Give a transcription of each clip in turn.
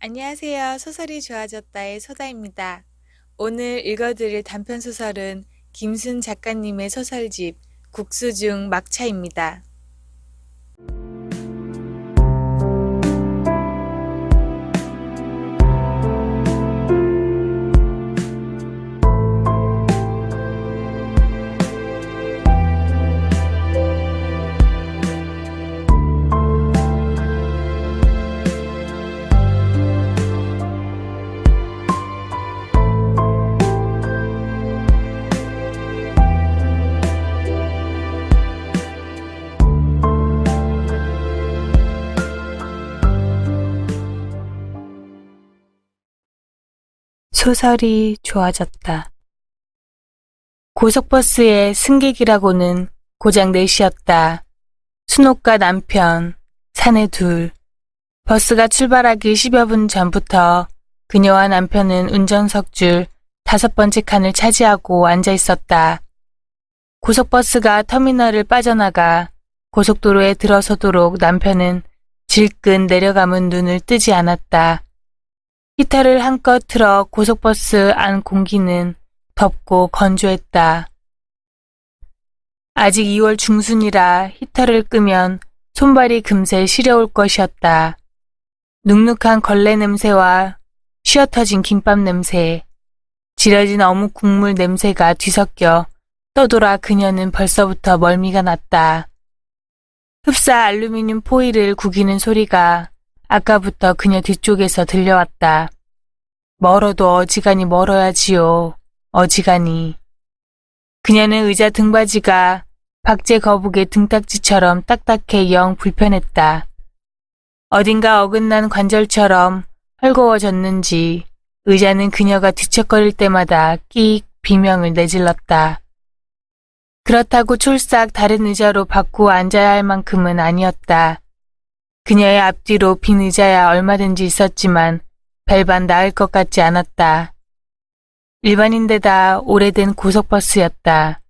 안녕하세요. 소설이 좋아졌다의 소다입니다. 오늘 읽어드릴 단편소설은 김순 작가님의 소설집 국수중 막차입니다. 소설이 좋아졌다. 고속버스의 승객이라고는 고작 넷이었다. 순옥과 남편, 사내 둘. 버스가 출발하기 10여 분 전부터 그녀와 남편은 운전석 줄 5번째 칸을 차지하고 앉아 있었다. 고속버스가 터미널을 빠져나가 고속도로에 들어서도록 남편은 질끈 내려감은 눈을 뜨지 않았다. 히터를 한껏 틀어 고속버스 안 공기는 덥고 건조했다. 아직 2월 중순이라 히터를 끄면 손발이 금세 시려올 것이었다. 눅눅한 걸레 냄새와 쉬어터진 김밥 냄새, 지려진 어묵 국물 냄새가 뒤섞여 떠돌아 그녀는 벌써부터 멀미가 났다. 흡사 알루미늄 포일을 구기는 소리가 아까부터 그녀 뒤쪽에서 들려왔다. 멀어도 어지간히 멀어야지요. 어지간히. 그녀는 의자 등받이가 박제 거북의 등딱지처럼 딱딱해 영 불편했다. 어딘가 어긋난 관절처럼 헐거워졌는지 의자는 그녀가 뒤척거릴 때마다 끽 비명을 내질렀다. 그렇다고 촐싹 다른 의자로 바꾸어 앉아야 할 만큼은 아니었다. 그녀의 앞뒤로 빈 의자야 얼마든지 있었지만 별반 나을 것 같지 않았다. 일반인데다 오래된 고속버스였다.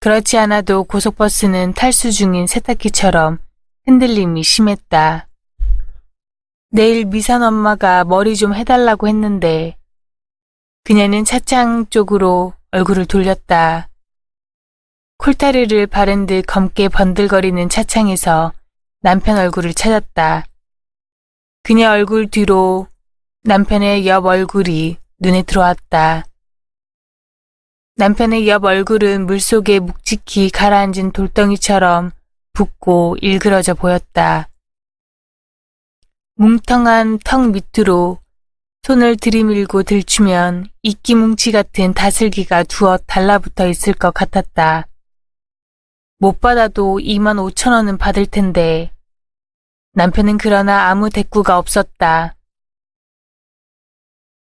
그렇지 않아도 고속버스는 탈수 중인 세탁기처럼 흔들림이 심했다. 내일 미선 엄마가 머리 좀 해달라고 했는데 그녀는 차창 쪽으로 얼굴을 돌렸다. 콜타리를 바른 듯 검게 번들거리는 차창에서 남편 얼굴을 찾았다. 그녀 얼굴 뒤로 남편의 옆 얼굴이 눈에 들어왔다. 남편의 옆 얼굴은 물속에 묵직히 가라앉은 돌덩이처럼 붓고 일그러져 보였다. 뭉텅한 턱 밑으로 손을 들이밀고 들추면 이끼뭉치 같은 다슬기가 두어 달라붙어 있을 것 같았다. 못 받아도 25,000원은 받을 텐데 남편은 그러나 아무 대꾸가 없었다.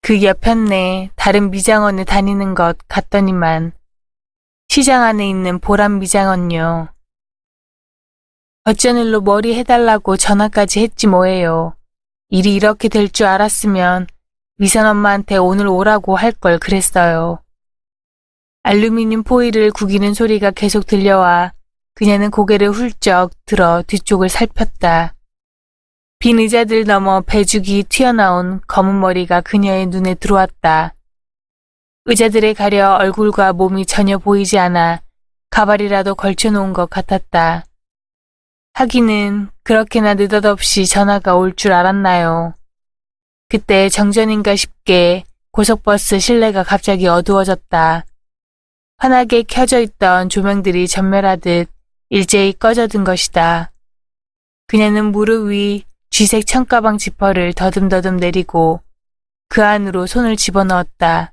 그 옆편네 다른 미장원에 다니는 것 같더니만 시장 안에 있는 보람 미장원요. 어쩐 일로 머리 해달라고 전화까지 했지 뭐예요. 일이 이렇게 될 줄 알았으면 미선 엄마한테 오늘 오라고 할 걸 그랬어요. 알루미늄 포일을 구기는 소리가 계속 들려와 그녀는 고개를 훌쩍 들어 뒤쪽을 살폈다. 빈 의자들 넘어 배죽이 튀어나온 검은 머리가 그녀의 눈에 들어왔다. 의자들에 가려 얼굴과 몸이 전혀 보이지 않아 가발이라도 걸쳐놓은 것 같았다. 하기는 그렇게나 느닷없이 전화가 올 줄 알았나요. 그때 정전인가 싶게 고속버스 실내가 갑자기 어두워졌다. 환하게 켜져 있던 조명들이 전멸하듯 일제히 꺼져든 것이다. 그녀는 무릎 위 쥐색 청가방 지퍼를 더듬더듬 내리고 그 안으로 손을 집어넣었다.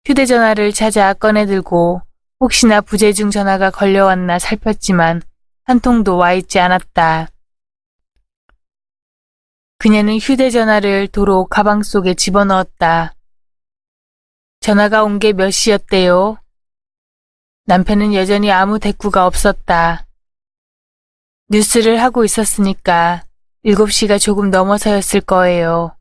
휴대전화를 찾아 꺼내들고 혹시나 부재중 전화가 걸려왔나 살폈지만 한 통도 와 있지 않았다. 그녀는 휴대전화를 도로 가방 속에 집어넣었다. 전화가 온 게 몇 시였대요? 남편은 여전히 아무 대꾸가 없었다. 뉴스를 하고 있었으니까 7시가 조금 넘어서였을 거예요.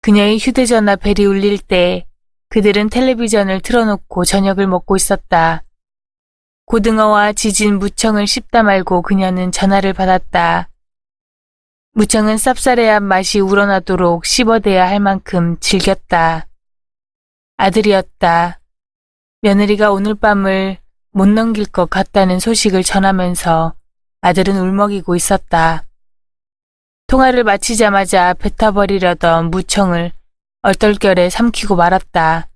그녀의 휴대전화 벨이 울릴 때 그들은 텔레비전을 틀어놓고 저녁을 먹고 있었다. 고등어와 지진 무청을 씹다 말고 그녀는 전화를 받았다. 무청은 쌉싸래한 맛이 우러나도록 씹어대야 할 만큼 즐겼다. 아들이었다. 며느리가 오늘 밤을 못 넘길 것 같다는 소식을 전하면서 아들은 울먹이고 있었다. 통화를 마치자마자 뱉어버리려던 무청을 얼떨결에 삼키고 말았다.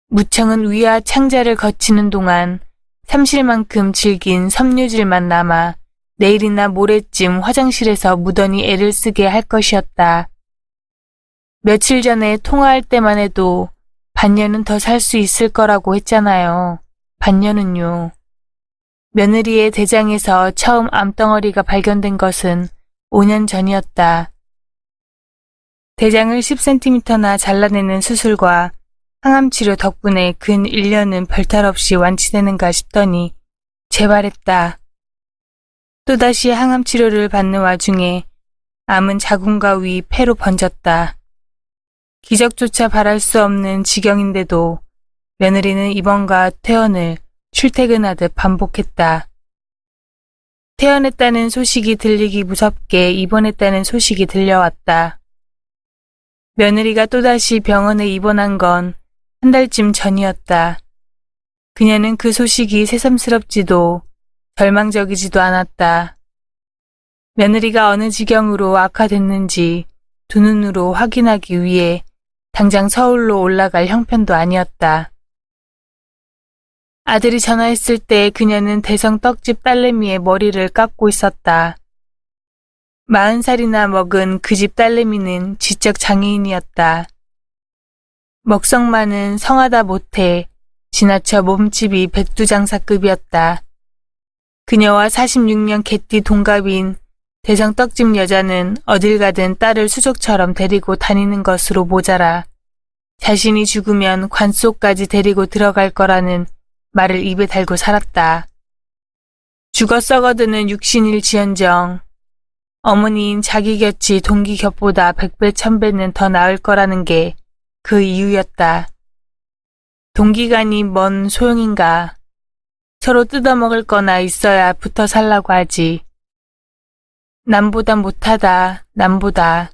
무청은 위와 창자를 거치는 동안 삼실만큼 질긴 섬유질만 남아 내일이나 모레쯤 화장실에서 무던히 애를 쓰게 할 것이었다. 며칠 전에 통화할 때만 해도 반년은 더 살 수 있을 거라고 했잖아요. 반년은요. 며느리의 대장에서 처음 암덩어리가 발견된 것은 5년 전이었다. 대장을 10cm나 잘라내는 수술과 항암치료 덕분에 근 1년은 별탈 없이 완치되는가 싶더니 재발했다. 또다시 항암치료를 받는 와중에 암은 자궁과 위, 폐로 번졌다. 기적조차 바랄 수 없는 지경인데도 며느리는 입원과 퇴원을 출퇴근하듯 반복했다. 퇴원했다는 소식이 들리기 무섭게 입원했다는 소식이 들려왔다. 며느리가 또다시 병원에 입원한 건 한 달쯤 전이었다. 그녀는 그 소식이 새삼스럽지도 절망적이지도 않았다. 며느리가 어느 지경으로 악화됐는지 두 눈으로 확인하기 위해 당장 서울로 올라갈 형편도 아니었다. 아들이 전화했을 때 그녀는 대성 떡집 딸내미의 머리를 깎고 있었다. 40살이나 먹은 그 집 딸내미는 지적 장애인이었다. 먹성 많은 성하다 못해 지나쳐 몸집이 백두장사급이었다. 그녀와 46년 개띠 동갑인 대성 떡집 여자는 어딜 가든 딸을 수족처럼 데리고 다니는 것으로 모자라 자신이 죽으면 관 속까지 데리고 들어갈 거라는 말을 입에 달고 살았다. 죽어 썩어드는 육신일지언정 어머니인 자기 곁이 동기 곁보다 100배 1000배는 더 나을 거라는 게 그 이유였다. 동기간이 뭔 소용인가. 서로 뜯어먹을 거나 있어야 붙어 살라고 하지. 남보다 못하다, 남보다.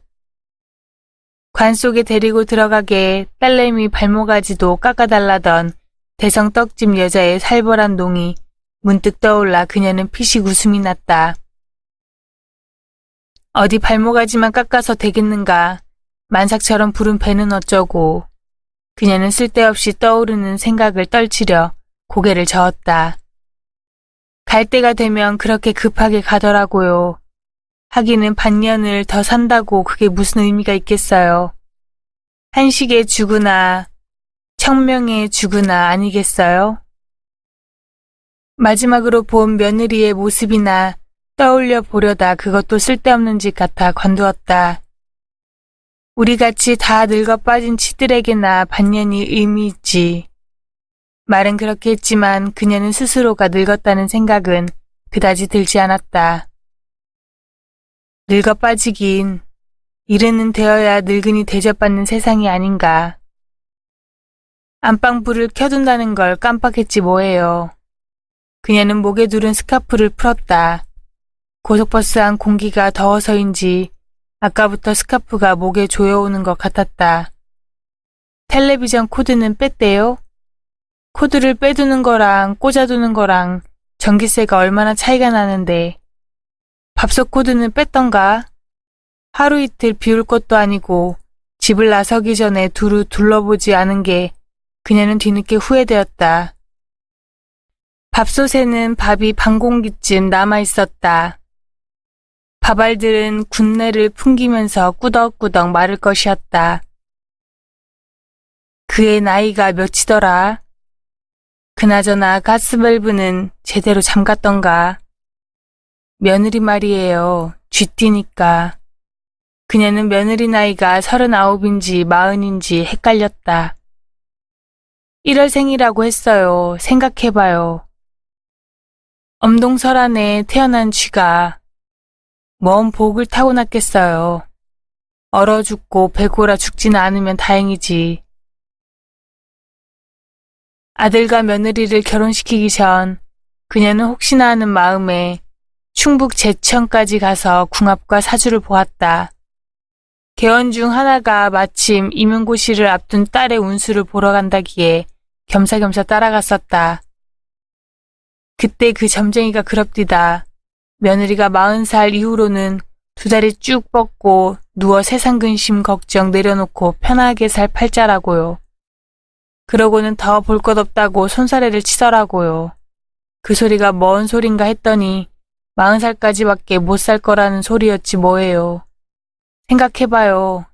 관 속에 데리고 들어가게 딸내미 발모가지도 깎아달라던 대성 떡집 여자의 살벌한 농이 문득 떠올라 그녀는 피식 웃음이 났다. 어디 발모가지만 깎아서 되겠는가. 만삭처럼 부른 배는 어쩌고. 그녀는 쓸데없이 떠오르는 생각을 떨치려 고개를 저었다. 갈 때가 되면 그렇게 급하게 가더라고요. 하기는 반년을 더 산다고 그게 무슨 의미가 있겠어요. 한식에 죽으나 청명에 죽으나 아니겠어요? 마지막으로 본 며느리의 모습이나 떠올려 보려다 그것도 쓸데없는 짓 같아 관두었다. 우리같이 다 늙어 빠진 치들에게나 반년이 의미 있지. 말은 그렇게 했지만 그녀는 스스로가 늙었다는 생각은 그다지 들지 않았다. 늙어 빠지긴 이르는 되어야 늙은이 대접받는 세상이 아닌가. 안방불을 켜둔다는 걸 깜빡했지 뭐예요. 그녀는 목에 두른 스카프를 풀었다. 고속버스 안 공기가 더워서인지 아까부터 스카프가 목에 조여오는 것 같았다. 텔레비전 코드는 뺐대요? 코드를 빼두는 거랑 꽂아두는 거랑 전기세가 얼마나 차이가 나는데 밥솥 코드는 뺐던가? 하루 이틀 비울 것도 아니고 집을 나서기 전에 두루 둘러보지 않은 게 그녀는 뒤늦게 후회되었다. 밥솥에는 밥이 반 공기쯤 남아있었다. 밥알들은 군내를 풍기면서 꾸덕꾸덕 마를 것이었다. 그의 나이가 몇이더라? 그나저나 가스밸브는 제대로 잠갔던가? 며느리 말이에요. 쥐띠니까. 그녀는 며느리 나이가 39인지 40인지 헷갈렸다. 1월생이라고 했어요. 생각해봐요. 엄동설안에 태어난 쥐가 뭔 복을 타고났겠어요. 얼어 죽고 배고라 죽지는 않으면 다행이지. 아들과 며느리를 결혼시키기 전 그녀는 혹시나 하는 마음에 충북 제천까지 가서 궁합과 사주를 보았다. 개원 중 하나가 마침 임용고시를 앞둔 딸의 운수를 보러 간다기에 겸사겸사 따라갔었다. 그때 그 점쟁이가 그럽디다. 며느리가 40살 이후로는 두 다리 쭉 뻗고 누워 세상 근심 걱정 내려놓고 편하게 살 팔자라고요. 그러고는 더 볼 것 없다고 손사래를 치더라고요. 그 소리가 뭔 소린가 했더니 40살까지밖에 못 살 거라는 소리였지 뭐예요. 생각해봐요.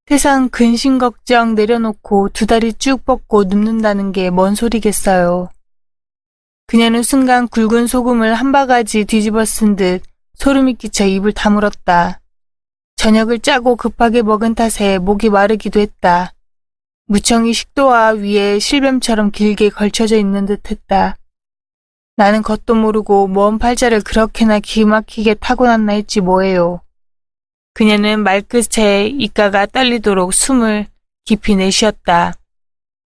세상 근심 걱정 내려놓고 두 다리 쭉 뻗고 눕는다는 게 뭔 소리겠어요. 그녀는 순간 굵은 소금을 한 바가지 뒤집어 쓴 듯 소름이 끼쳐 입을 다물었다. 저녁을 짜고 급하게 먹은 탓에 목이 마르기도 했다. 무청이 식도와 위에 실뱀처럼 길게 걸쳐져 있는 듯 했다. 나는 뭣도 모르고 먼 팔자를 그렇게나 기막히게 타고났나 했지 뭐예요. 그녀는 말끝에 입가가 떨리도록 숨을 깊이 내쉬었다.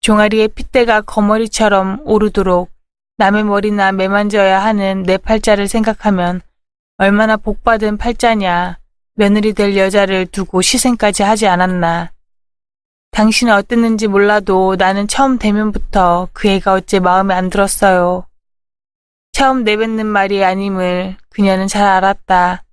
종아리에 핏대가 거머리처럼 오르도록 남의 머리나 매만져야 하는 내 팔자를 생각하면 얼마나 복받은 팔자냐. 며느리 될 여자를 두고 시생까지 하지 않았나. 당신은 어땠는지 몰라도 나는 처음 대면부터 그 애가 어째 마음에 안 들었어요. 처음 내뱉는 말이 아님을 그녀는 잘 알았다.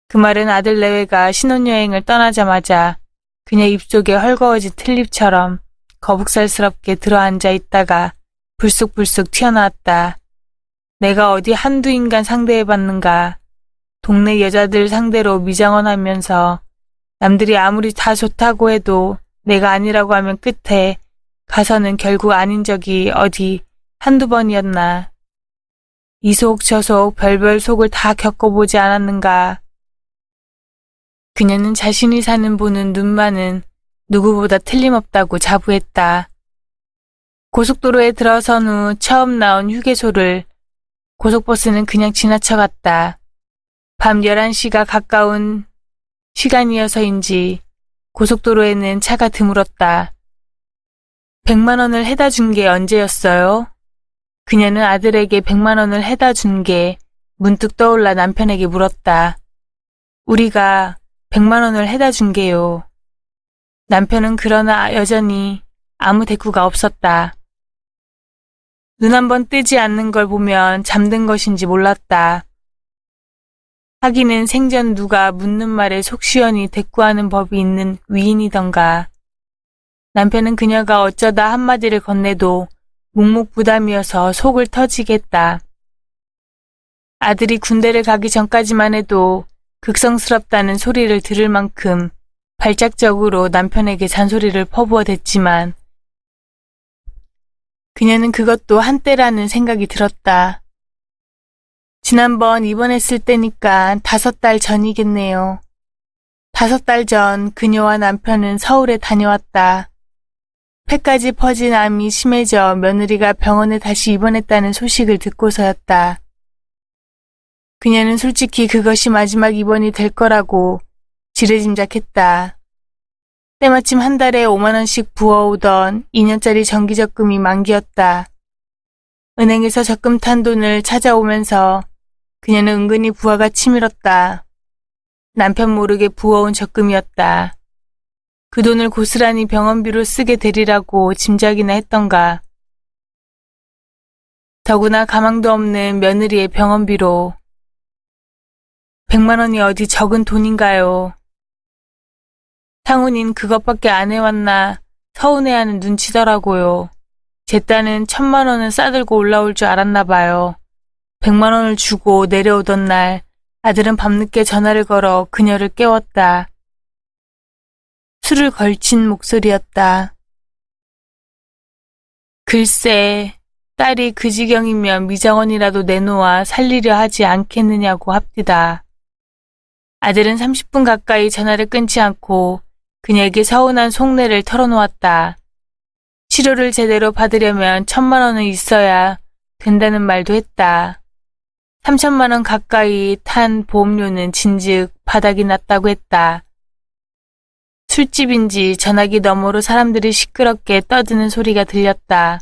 그 말은 아들 내외가 신혼여행을 떠나자마자 그녀 입속에 헐거워진 틀립처럼 거북살스럽게 들어앉아 있다가 불쑥불쑥 튀어나왔다. 내가 어디 한두 인간 상대해봤는가. 동네 여자들 상대로 미장원하면서 남들이 아무리 다 좋다고 해도 내가 아니라고 하면 끝에 가서는 결국 아닌 적이 어디 한두 번이었나. 이 속 저 속 별별 속을 다 겪어보지 않았는가. 그녀는 자신이 사는 보는 눈만은 누구보다 틀림없다고 자부했다. 고속도로에 들어선 후 처음 나온 휴게소를 고속버스는 그냥 지나쳐갔다. 밤 11시가 가까운 시간이어서인지 고속도로에는 차가 드물었다. 100만 원을 해다 준 게 언제였어요? 그녀는 아들에게 100만 원을 해다 준 게 문득 떠올라 남편에게 물었다. 우리가 100만 원을 해다 준 게요. 남편은 그러나 여전히 아무 대꾸가 없었다. 눈 한 번 뜨지 않는 걸 보면 잠든 것인지 몰랐다. 하기는 생전 누가 묻는 말에 속 시원히 대꾸하는 법이 있는 위인이던가. 남편은 그녀가 어쩌다 한마디를 건네도 묵묵부담이어서 속을 터지겠다. 아들이 군대를 가기 전까지만 해도 극성스럽다는 소리를 들을 만큼 발작적으로 남편에게 잔소리를 퍼부어댔지만 그녀는 그것도 한때라는 생각이 들었다. 지난번 입원했을 때니까 5달 전이겠네요. 5달 전 그녀와 남편은 서울에 다녀왔다. 폐까지 퍼진 암이 심해져 며느리가 병원에 다시 입원했다는 소식을 듣고서였다. 그녀는 솔직히 그것이 마지막 입원이 될 거라고 지레짐작했다. 때마침 한 달에 5만 원씩 부어오던 2년짜리 정기적금이 만기였다. 은행에서 적금 탄 돈을 찾아오면서 그녀는 은근히 부하가 치밀었다. 남편 모르게 부어온 적금이었다. 그 돈을 고스란히 병원비로 쓰게 되리라고 짐작이나 했던가. 더구나 가망도 없는 며느리의 병원비로 100만 원이 어디 적은 돈인가요? 상훈인 그것밖에 안 해왔나 서운해하는 눈치더라고요. 제 딴은 1000만 원은 싸들고 올라올 줄 알았나 봐요. 100만 원을 주고 내려오던 날 아들은 밤늦게 전화를 걸어 그녀를 깨웠다. 술을 걸친 목소리였다. 글쎄, 딸이 그 지경이면 미장원이라도 내놓아 살리려 하지 않겠느냐고 합디다. 아들은 30분 가까이 전화를 끊지 않고 그녀에게 서운한 속내를 털어놓았다. 치료를 제대로 받으려면 1000만 원은 있어야 된다는 말도 했다. 3천만 원 가까이 탄 보험료는 진즉 바닥이 났다고 했다. 술집인지 전화기 너머로 사람들이 시끄럽게 떠드는 소리가 들렸다.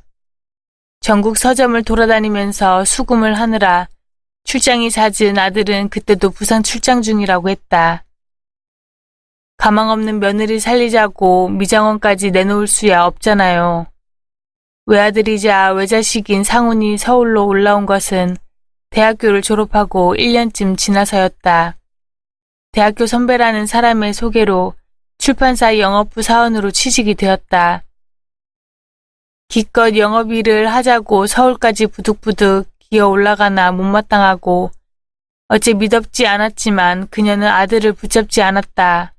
전국 서점을 돌아다니면서 수금을 하느라 출장이 잦은 아들은 그때도 부산 출장 중이라고 했다. 가망 없는 며느리 살리자고 미장원까지 내놓을 수야 없잖아요. 외아들이자 외자식인 상훈이 서울로 올라온 것은 대학교를 졸업하고 1년쯤 지나서였다. 대학교 선배라는 사람의 소개로 출판사 영업부 사원으로 취직이 되었다. 기껏 영업일을 하자고 서울까지 부득부득 기어 올라가나 못마땅하고 어째 미덥지 않았지만 그녀는 아들을 붙잡지 않았다.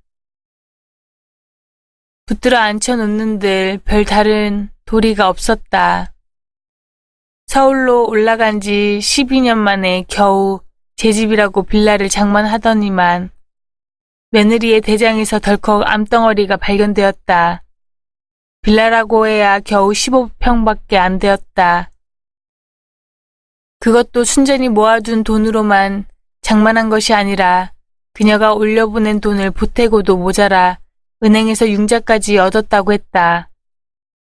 붙들어 앉혀놓는들 별다른 도리가 없었다. 서울로 올라간 지 12년 만에 겨우 제 집이라고 빌라를 장만하더니만 며느리의 대장에서 덜컥 암덩어리가 발견되었다. 빌라라고 해야 겨우 15평밖에 안 되었다. 그것도 순전히 모아둔 돈으로만 장만한 것이 아니라 그녀가 올려보낸 돈을 보태고도 모자라 은행에서 융자까지 얻었다고 했다.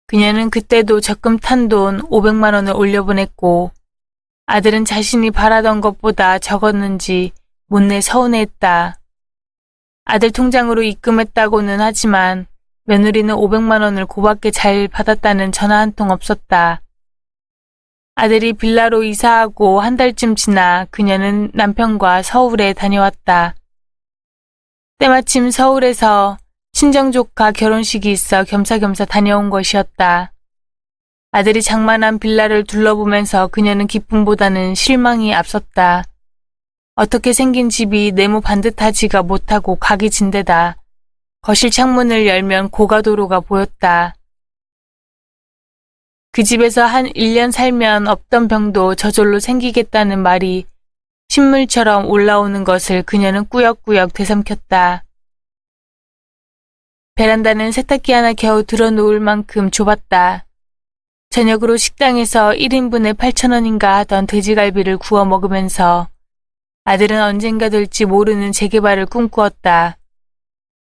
그녀는 그때도 적금 탄 돈 500만 원을 올려보냈고 아들은 자신이 바라던 것보다 적었는지 못내 서운해했다. 아들 통장으로 입금했다고는 하지만 며느리는 500만 원을 고맙게 잘 받았다는 전화 한 통 없었다. 아들이 빌라로 이사하고 한 달쯤 지나 그녀는 남편과 서울에 다녀왔다. 때마침 서울에서 친정조카 결혼식이 있어 겸사겸사 다녀온 것이었다. 아들이 장만한 빌라를 둘러보면서 그녀는 기쁨보다는 실망이 앞섰다. 어떻게 생긴 집이 네모 반듯하지가 못하고 각이진데다 거실 창문을 열면 고가도로가 보였다. 그 집에서 한 1년 살면 없던 병도 저절로 생기겠다는 말이 신물처럼 올라오는 것을 그녀는 꾸역꾸역 되삼켰다. 베란다는 세탁기 하나 겨우 들어놓을 만큼 좁았다. 저녁으로 식당에서 1인분에 8,000원인가 하던 돼지갈비를 구워 먹으면서 아들은 언젠가 될지 모르는 재개발을 꿈꾸었다.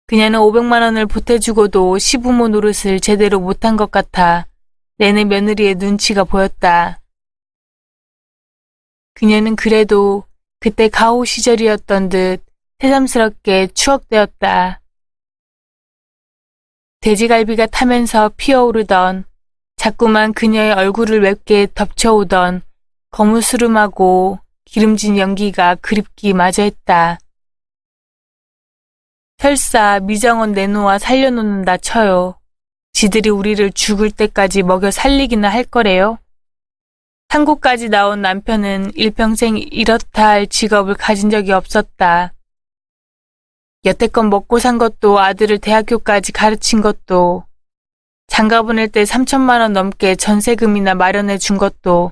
그녀는 500만 원을 보태주고도 시부모 노릇을 제대로 못한 것 같아 내내 며느리의 눈치가 보였다. 그녀는 그래도 그때 가호 시절이었던 듯 새삼스럽게 추억되었다. 돼지갈비가 타면서 피어오르던 자꾸만 그녀의 얼굴을 맵게 덮쳐오던 거무스름하고 기름진 연기가 그립기 마저 했다. 설사 미정원 내놓아 살려놓는다 쳐요. 지들이 우리를 죽을 때까지 먹여 살리기나 할 거래요. 한국까지 나온 남편은 일평생 이렇다 할 직업을 가진 적이 없었다. 여태껏 먹고 산 것도 아들을 대학교까지 가르친 것도 장가 보낼 때 3천만 원 넘게 전세금이나 마련해 준 것도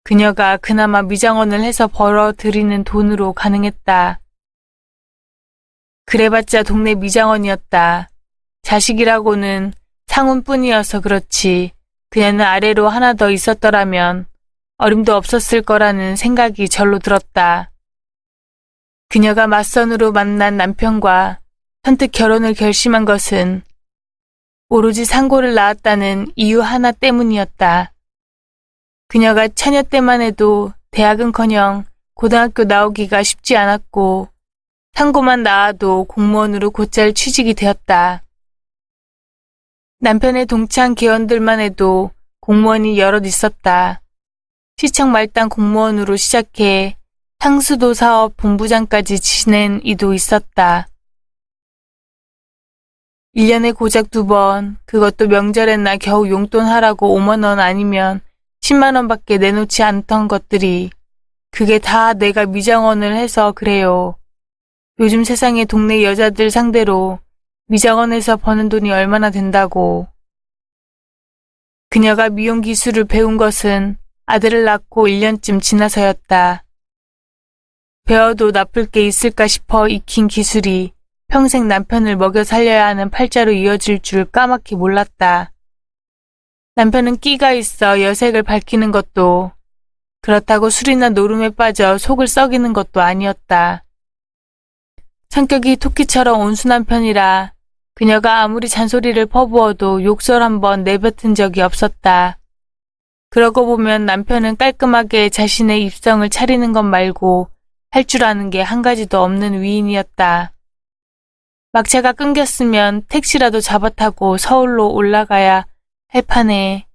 그녀가 그나마 미장원을 해서 벌어들이는 돈으로 가능했다. 그래봤자 동네 미장원이었다. 자식이라고는 상훈뿐이어서 그렇지 그녀는 아래로 하나 더 있었더라면 어림도 없었을 거라는 생각이 절로 들었다. 그녀가 맞선으로 만난 남편과 선뜻 결혼을 결심한 것은 오로지 상고를 낳았다는 이유 하나 때문이었다. 그녀가 처녀 때만 해도 대학은커녕 고등학교 나오기가 쉽지 않았고 상고만 낳아도 공무원으로 곧잘 취직이 되었다. 남편의 동창 계원들만 해도 공무원이 여럿 있었다. 시청 말단 공무원으로 시작해 상수도 사업 본부장까지 지낸 이도 있었다. 1년에 고작 2번, 그것도 명절에나 겨우 용돈 하라고 5만 원 아니면 10만 원밖에 내놓지 않던 것들이 그게 다 내가 미장원을 해서 그래요. 요즘 세상에 동네 여자들 상대로 미장원에서 버는 돈이 얼마나 된다고. 그녀가 미용 기술을 배운 것은 아들을 낳고 1년쯤 지나서였다. 배워도 나쁠 게 있을까 싶어 익힌 기술이 평생 남편을 먹여 살려야 하는 팔자로 이어질 줄 까맣게 몰랐다. 남편은 끼가 있어 여색을 밝히는 것도 그렇다고 술이나 노름에 빠져 속을 썩이는 것도 아니었다. 성격이 토끼처럼 온순한 편이라 그녀가 아무리 잔소리를 퍼부어도 욕설 한번 내뱉은 적이 없었다. 그러고 보면 남편은 깔끔하게 자신의 입성을 차리는 것 말고 할 줄 아는 게 한 가지도 없는 위인이었다. 막차가 끊겼으면 택시라도 잡아타고 서울로 올라가야 할 판에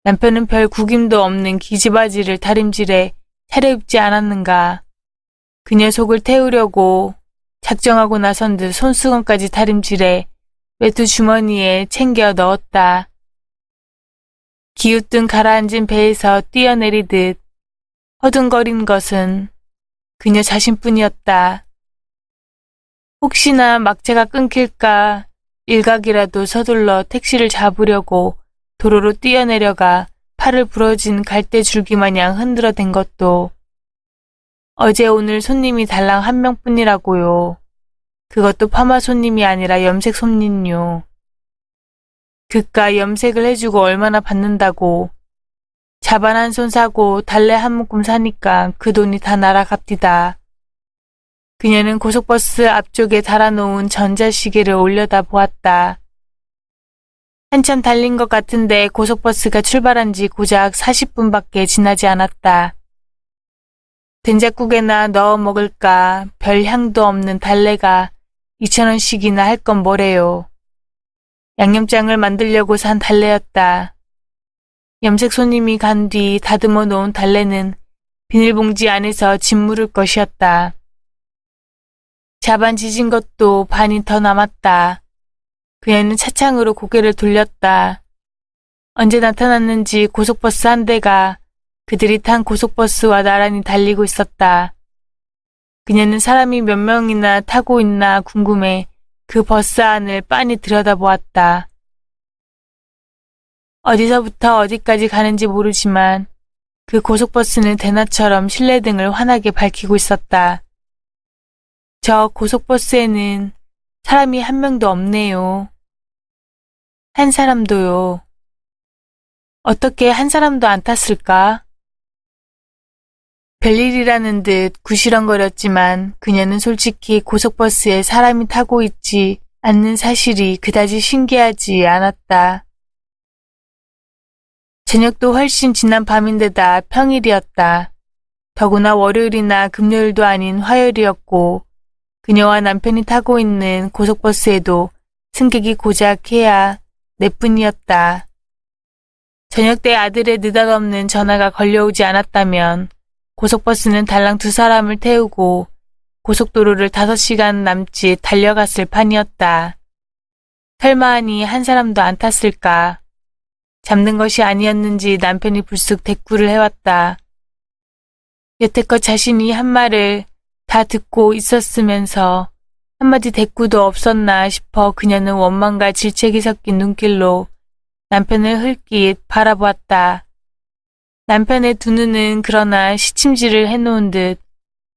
남편은 별 구김도 없는 기지바지를 다림질해 차려입지 않았는가. 그녀 속을 태우려고 작정하고 나선 듯 손수건까지 다림질해 외투 주머니에 챙겨 넣었다. 기우뚱 가라앉은 배에서 뛰어내리듯 허둥거린 것은 그녀 자신뿐이었다. 혹시나 막차가 끊길까 일각이라도 서둘러 택시를 잡으려고 도로로 뛰어내려가 팔을 부러진 갈대줄기 마냥 흔들어댄 것도 어제 오늘 손님이 달랑 한 명뿐이라고요. 그것도 파마 손님이 아니라 염색 손님요. 그깟 염색을 해주고 얼마나 받는다고. 자반 한 손 사고 달래 한 묶음 사니까 그 돈이 다 날아갑디다. 그녀는 고속버스 앞쪽에 달아놓은 전자시계를 올려다 보았다. 한참 달린 것 같은데 고속버스가 출발한 지 고작 40분밖에 지나지 않았다. 된장국에나 넣어 먹을까 별 향도 없는 달래가 2,000원씩이나 할 건 뭐래요. 양념장을 만들려고 산 달래였다. 염색 손님이 간 뒤 다듬어 놓은 달래는 비닐봉지 안에서 짓 물을 것이었다. 자반 지진 것도 반이 더 남았다. 그녀는 차창으로 고개를 돌렸다. 언제 나타났는지 고속버스 한 대가 그들이 탄 고속버스와 나란히 달리고 있었다. 그녀는 사람이 몇 명이나 타고 있나 궁금해 그 버스 안을 빤히 들여다보았다. 어디서부터 어디까지 가는지 모르지만 그 고속버스는 대낮처럼 실내등을 환하게 밝히고 있었다. 저 고속버스에는 사람이 한 명도 없네요. 한 사람도요. 어떻게 한 사람도 안 탔을까? 별일이라는 듯 구시렁거렸지만 그녀는 솔직히 고속버스에 사람이 타고 있지 않는 사실이 그다지 신기하지 않았다. 저녁도 훨씬 지난 밤인데다 평일이었다. 더구나 월요일이나 금요일도 아닌 화요일이었고 그녀와 남편이 타고 있는 고속버스에도 승객이 고작 해야 네뿐이었다. 저녁 때 아들의 느닷없는 전화가 걸려오지 않았다면 고속버스는 달랑 2사람을 태우고 고속도로를 5시간 남짓 달려갔을 판이었다. 설마하니 한 사람도 안 탔을까. 잡는 것이 아니었는지 남편이 불쑥 대꾸를 해왔다. 여태껏 자신이 한 말을 다 듣고 있었으면서 한마디 대꾸도 없었나 싶어 그녀는 원망과 질책이 섞인 눈길로 남편을 흘낏 바라보았다. 남편의 두 눈은 그러나 시침질을 해놓은 듯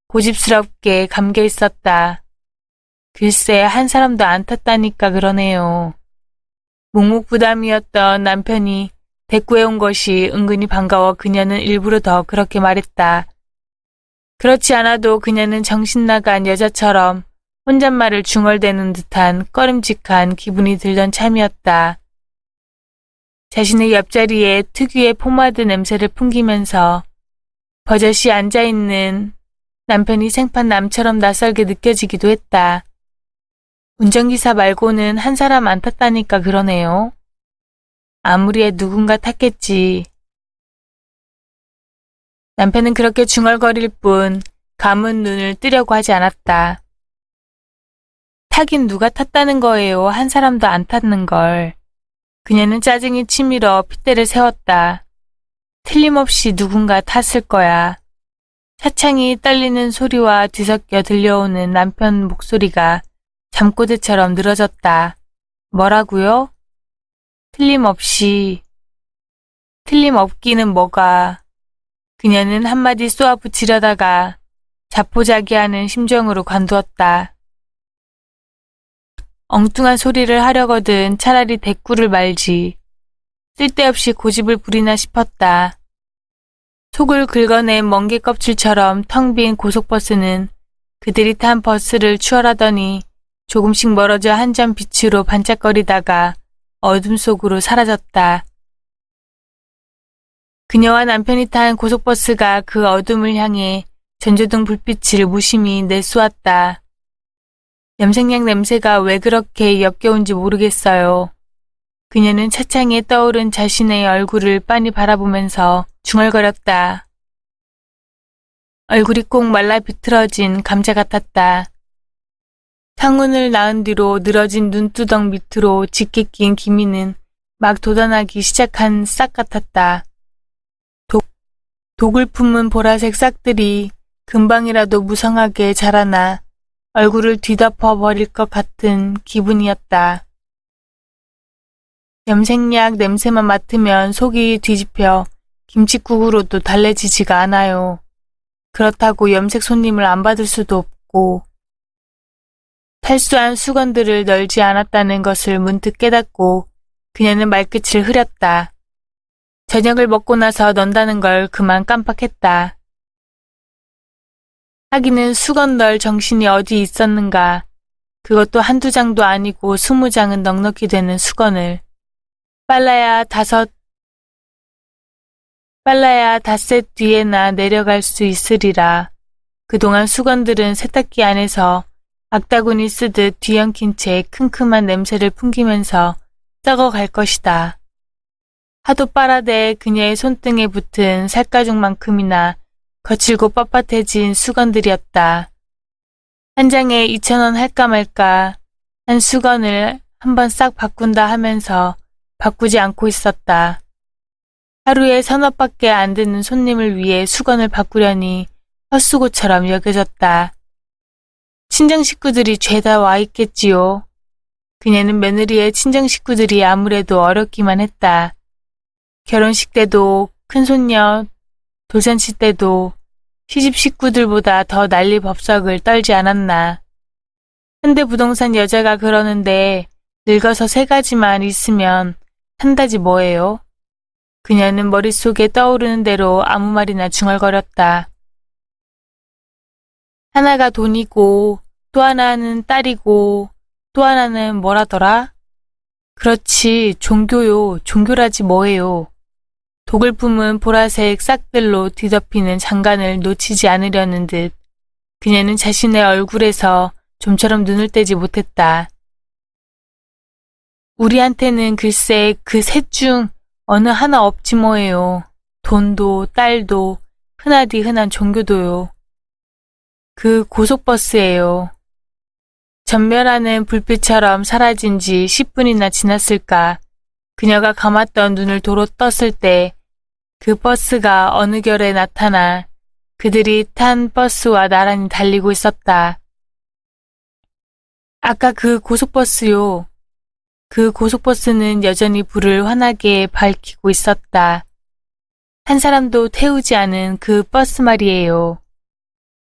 고집스럽게 감겨 있었다. 글쎄 한 사람도 안 탔다니까 그러네요. 묵묵부담이었던 남편이 대꾸해온 것이 은근히 반가워 그녀는 일부러 더 그렇게 말했다. 그렇지 않아도 그녀는 정신나간 여자처럼 혼잣말을 중얼대는 듯한 꺼림칙한 기분이 들던 참이었다. 자신의 옆자리에 특유의 포마드 냄새를 풍기면서 버젓이 앉아있는 남편이 생판 남처럼 낯설게 느껴지기도 했다. 운전기사 말고는 한 사람 안 탔다니까 그러네요. 아무리 해 누군가 탔겠지. 남편은 그렇게 중얼거릴 뿐 감은 눈을 뜨려고 하지 않았다. 타긴 누가 탔다는 거예요. 한 사람도 안 탔는 걸. 그녀는 짜증이 치밀어 핏대를 세웠다. 틀림없이 누군가 탔을 거야. 차창이 떨리는 소리와 뒤섞여 들려오는 남편 목소리가 잠꼬대처럼 늘어졌다. 뭐라고요? 틀림없이. 틀림없기는 뭐가. 그녀는 한마디 쏘아붙이려다가 자포자기하는 심정으로 관두었다. 엉뚱한 소리를 하려거든 차라리 대꾸를 말지. 쓸데없이 고집을 부리나 싶었다. 속을 긁어낸 멍게 껍질처럼 텅 빈 고속버스는 그들이 탄 버스를 추월하더니 조금씩 멀어져 한 점 빛으로 반짝거리다가 어둠 속으로 사라졌다. 그녀와 남편이 탄 고속버스가 그 어둠을 향해 전조등 불빛을 무심히 내쏘았다. 염색약 냄새가 왜 그렇게 역겨운지 모르겠어요. 그녀는 차창에 떠오른 자신의 얼굴을 빤히 바라보면서 중얼거렸다. 얼굴이 꼭 말라 비틀어진 감자 같았다. 상운을 낳은 뒤로 늘어진 눈두덩 밑으로 짙게 낀 기미는 막 돋아나기 시작한 싹 같았다. 독을 품은 보라색 싹들이 금방이라도 무성하게 자라나 얼굴을 뒤덮어 버릴 것 같은 기분이었다. 염색약 냄새만 맡으면 속이 뒤집혀 김칫국으로도 달래지지가 않아요. 그렇다고 염색 손님을 안 받을 수도 없고 탈수한 수건들을 널지 않았다는 것을 문득 깨닫고 그녀는 말끝을 흐렸다. 저녁을 먹고 나서 넌다는 걸 그만 깜빡했다. 하기는 수건 널 정신이 어디 있었는가. 그것도 한두 장도 아니고 20장은 넉넉히 되는 수건을. 빨라야 닷새 뒤에나 내려갈 수 있으리라. 그동안 수건들은 세탁기 안에서 악다구니 쓰듯 뒤엉킨 채 큼큼한 냄새를 풍기면서 썩어갈 것이다. 하도 빨아대 그녀의 손등에 붙은 살가죽만큼이나 거칠고 뻣뻣해진 수건들이었다. 한 장에 2,000원 할까 말까 한 수건을 한번 싹 바꾼다 하면서 바꾸지 않고 있었다. 하루에 3업밖에 안 되는 손님을 위해 수건을 바꾸려니 헛수고처럼 여겨졌다. 친정 식구들이 죄다 와 있겠지요. 그녀는 며느리의 친정 식구들이 아무래도 어렵기만 했다. 결혼식 때도 큰손녀 돌잔치 때도 시집 식구들보다 더 난리법석을 떨지 않았나. 현대부동산 여자가 그러는데 늙어서 3가지만 있으면 산다지 뭐예요? 그녀는 머릿속에 떠오르는 대로 아무 말이나 중얼거렸다. 하나가 돈이고 또 하나는 딸이고 또 하나는 뭐라더라? 그렇지, 종교요. 종교라지 뭐예요. 독을 품은 보라색 싹들로 뒤덮이는 장관을 놓치지 않으려는 듯 그녀는 자신의 얼굴에서 좀처럼 눈을 떼지 못했다. 우리한테는 글쎄 그 셋 중 어느 하나 없지 뭐예요. 돈도 딸도 흔하디 흔한 종교도요. 그 고속버스예요. 전멸하는 불빛처럼 사라진 지 10분이나 지났을까. 그녀가 감았던 눈을 도로 떴을 때 그 버스가 어느 결에 나타나 그들이 탄 버스와 나란히 달리고 있었다. 아까 그 고속버스요. 그 고속버스는 여전히 불을 환하게 밝히고 있었다. 한 사람도 태우지 않은 그 버스 말이에요.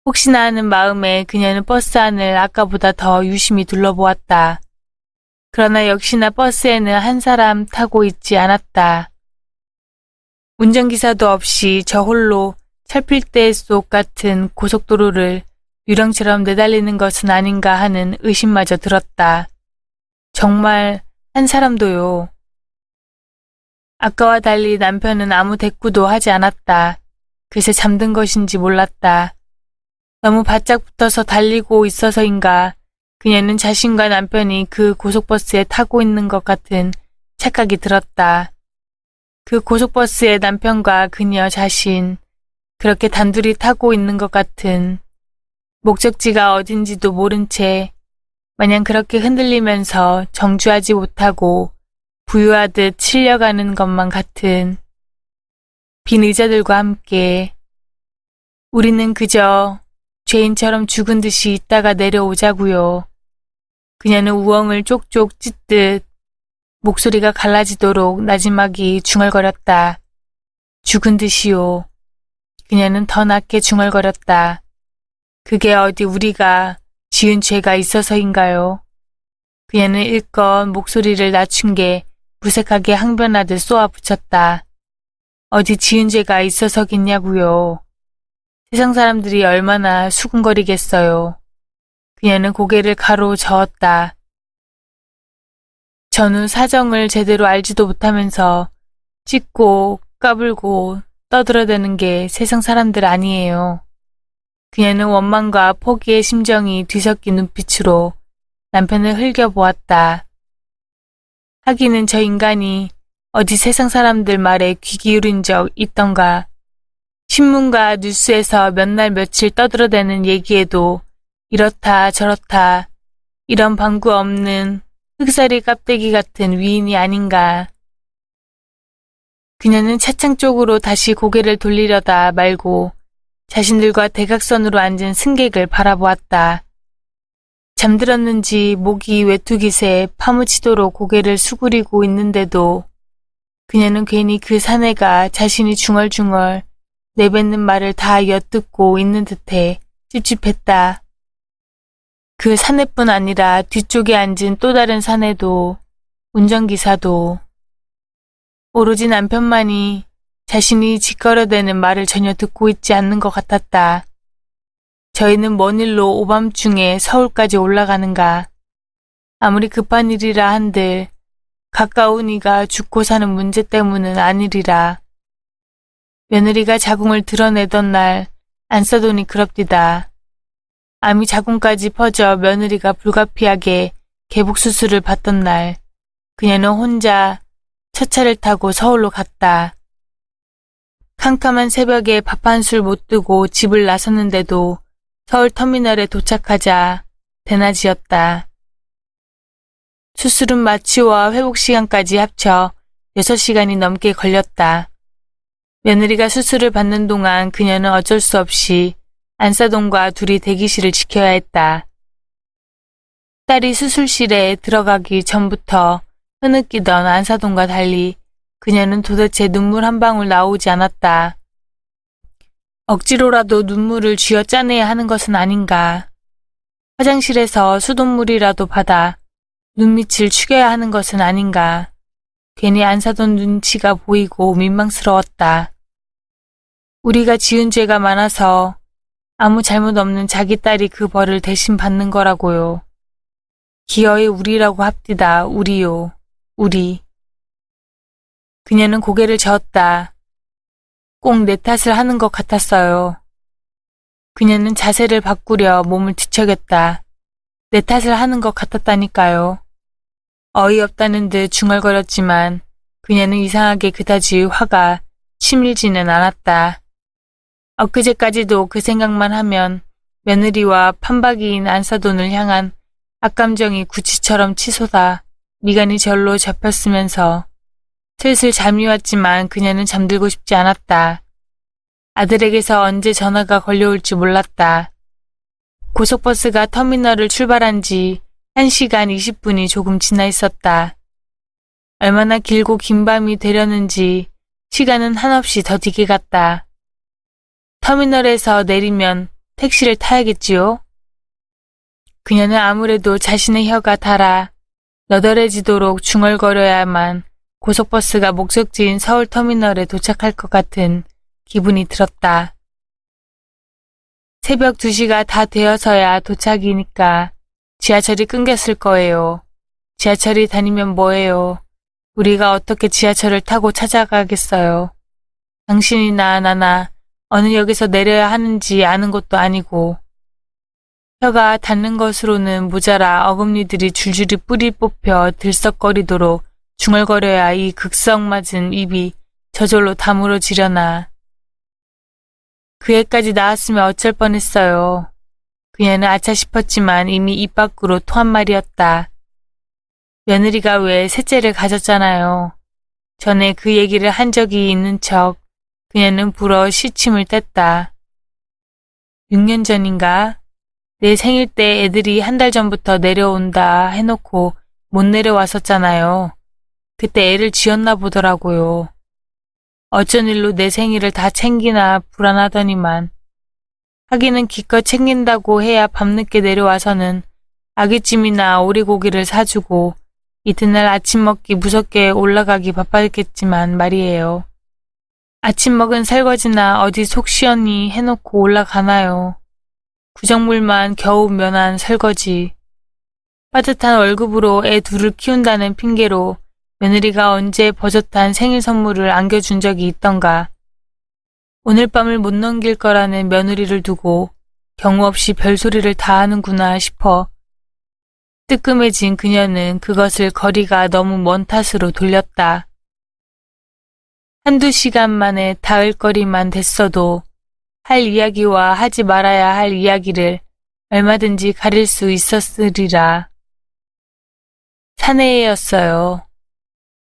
혹시나 하는 마음에 그녀는 버스 안을 아까보다 더 유심히 둘러보았다. 그러나 역시나 버스에는 한 사람 타고 있지 않았다. 운전기사도 없이 저 홀로 철필대 속 같은 고속도로를 유령처럼 내달리는 것은 아닌가 하는 의심마저 들었다. 정말 한 사람도요. 아까와 달리 남편은 아무 대꾸도 하지 않았다. 글쎄 잠든 것인지 몰랐다. 너무 바짝 붙어서 달리고 있어서인가 그녀는 자신과 남편이 그 고속버스에 타고 있는 것 같은 착각이 들었다. 그 고속버스에 남편과 그녀 자신 그렇게 단둘이 타고 있는 것 같은 목적지가 어딘지도 모른 채 마냥 그렇게 흔들리면서 정주하지 못하고 부유하듯 실려가는 것만 같은 빈 의자들과 함께 우리는 그저 죄인처럼 죽은 듯이 있다가 내려오자고요. 그녀는 우엉을 쪽쪽 찢듯 목소리가 갈라지도록 나지막이 중얼거렸다. 죽은 듯이요. 그녀는 더 낮게 중얼거렸다. 그게 어디 우리가 지은 죄가 있어서인가요? 그녀는 일껏 목소리를 낮춘 게 무색하게 항변하듯 쏘아붙였다. 어디 지은 죄가 있어서겠냐고요. 세상 사람들이 얼마나 수군거리겠어요. 그녀는 고개를 가로저었다. 전후 사정을 제대로 알지도 못하면서 찢고 까불고 떠들어대는 게 세상 사람들 아니에요. 그녀는 원망과 포기의 심정이 뒤섞인 눈빛으로 남편을 흘겨보았다. 하기는 저 인간이 어디 세상 사람들 말에 귀 기울인 적 있던가. 신문과 뉴스에서 몇 날 며칠 떠들어대는 얘기에도 이렇다 저렇다 이런 방구 없는 흑사리 깝대기 같은 위인이 아닌가. 그녀는 차창 쪽으로 다시 고개를 돌리려다 말고 자신들과 대각선으로 앉은 승객을 바라보았다. 잠들었는지 목이 외투깃에 파묻히도록 고개를 수그리고 있는데도 그녀는 괜히 그 사내가 자신이 중얼중얼 내뱉는 말을 다 엿듣고 있는 듯해 찝찝했다. 그 사내뿐 아니라 뒤쪽에 앉은 또 다른 사내도 운전기사도 오로지 남편만이 자신이 짓거려대는 말을 전혀 듣고 있지 않는 것 같았다. 저희는 먼 일로 오밤중에 서울까지 올라가는가. 아무리 급한 일이라 한들 가까운 이가 죽고 사는 문제 때문은 아니리라. 며느리가 자궁을 드러내던 날 안 써도니 그럽디다. 암이 자궁까지 퍼져 며느리가 불가피하게 개복수술을 받던 날 그녀는 혼자 첫 차를 타고 서울로 갔다. 캄캄한 새벽에 밥 한 술 못 뜨고 집을 나섰는데도 서울 터미널에 도착하자 대낮이었다. 수술은 마취와 회복 시간까지 합쳐 6시간이 넘게 걸렸다. 며느리가 수술을 받는 동안 그녀는 어쩔 수 없이 안사돈과 둘이 대기실을 지켜야 했다. 딸이 수술실에 들어가기 전부터 흐느끼던 안사돈과 달리 그녀는 도대체 눈물 한 방울 나오지 않았다. 억지로라도 눈물을 쥐어 짜내야 하는 것은 아닌가. 화장실에서 수돗물이라도 받아 눈밑을 축여야 하는 것은 아닌가. 괜히 안사돈 눈치가 보이고 민망스러웠다. 우리가 지은 죄가 많아서 아무 잘못 없는 자기 딸이 그 벌을 대신 받는 거라고요. 기어이 우리라고 합디다. 우리요. 우리. 그녀는 고개를 저었다. 꼭 내 탓을 하는 것 같았어요. 그녀는 자세를 바꾸려 몸을 뒤척였다. 내 탓을 하는 것 같았다니까요. 어이없다는 듯 중얼거렸지만 그녀는 이상하게 그다지 화가 치밀지는 않았다. 엊그제까지도 그 생각만 하면 며느리와 판박이인 안사돈을 향한 악감정이 구치처럼 치솟아 미간이 절로 잡혔으면서 슬슬 잠이 왔지만 그녀는 잠들고 싶지 않았다. 아들에게서 언제 전화가 걸려올지 몰랐다. 고속버스가 터미널을 출발한 지 1시간 20분이 조금 지나 있었다. 얼마나 길고 긴 밤이 되려는지 시간은 한없이 더디게 갔다. 터미널에서 내리면 택시를 타야겠지요? 그녀는 아무래도 자신의 혀가 닳아 너덜해지도록 중얼거려야만 고속버스가 목적지인 서울터미널에 도착할 것 같은 기분이 들었다. 새벽 2시가 다 되어서야 도착이니까 지하철이 끊겼을 거예요. 지하철이 다니면 뭐예요? 우리가 어떻게 지하철을 타고 찾아가겠어요? 당신이나 나나 어느 역에서 내려야 하는지 아는 것도 아니고 혀가 닿는 것으로는 모자라 어금니들이 줄줄이 뿌리 뽑혀 들썩거리도록 중얼거려야 이 극성맞은 입이 저절로 다물어지려나. 그 애까지 나왔으면 어쩔 뻔했어요. 그녀는 아차 싶었지만 이미 입 밖으로 토한 말이었다. 며느리가 왜 셋째를 가졌잖아요. 전에 그 얘기를 한 적이 있는 척 그녀는 불어 시침을 뗐다. 6년 전인가? 내 생일 때 애들이 한 달 전부터 내려온다 해놓고 못 내려왔었잖아요. 그때 애를 지었나 보더라고요. 어쩐 일로 내 생일을 다 챙기나 불안하더니만. 하기는 기껏 챙긴다고 해야 밤늦게 내려와서는 아귀찜이나 오리고기를 사주고 이튿날 아침 먹기 무섭게 올라가기 바빴겠지만 말이에요. 아침 먹은 설거지나 어디 속 시원히 해놓고 올라가나요. 구정물만 겨우 면한 설거지. 빠듯한 월급으로 애 둘을 키운다는 핑계로 며느리가 언제 버젓한 생일 선물을 안겨준 적이 있던가. 오늘 밤을 못 넘길 거라는 며느리를 두고 경우 없이 별소리를 다 하는구나 싶어 뜨끔해진 그녀는 그것을 거리가 너무 먼 탓으로 돌렸다. 한두 시간 만에 닿을 거리만 됐어도 할 이야기와 하지 말아야 할 이야기를 얼마든지 가릴 수 있었으리라. 사내애였어요.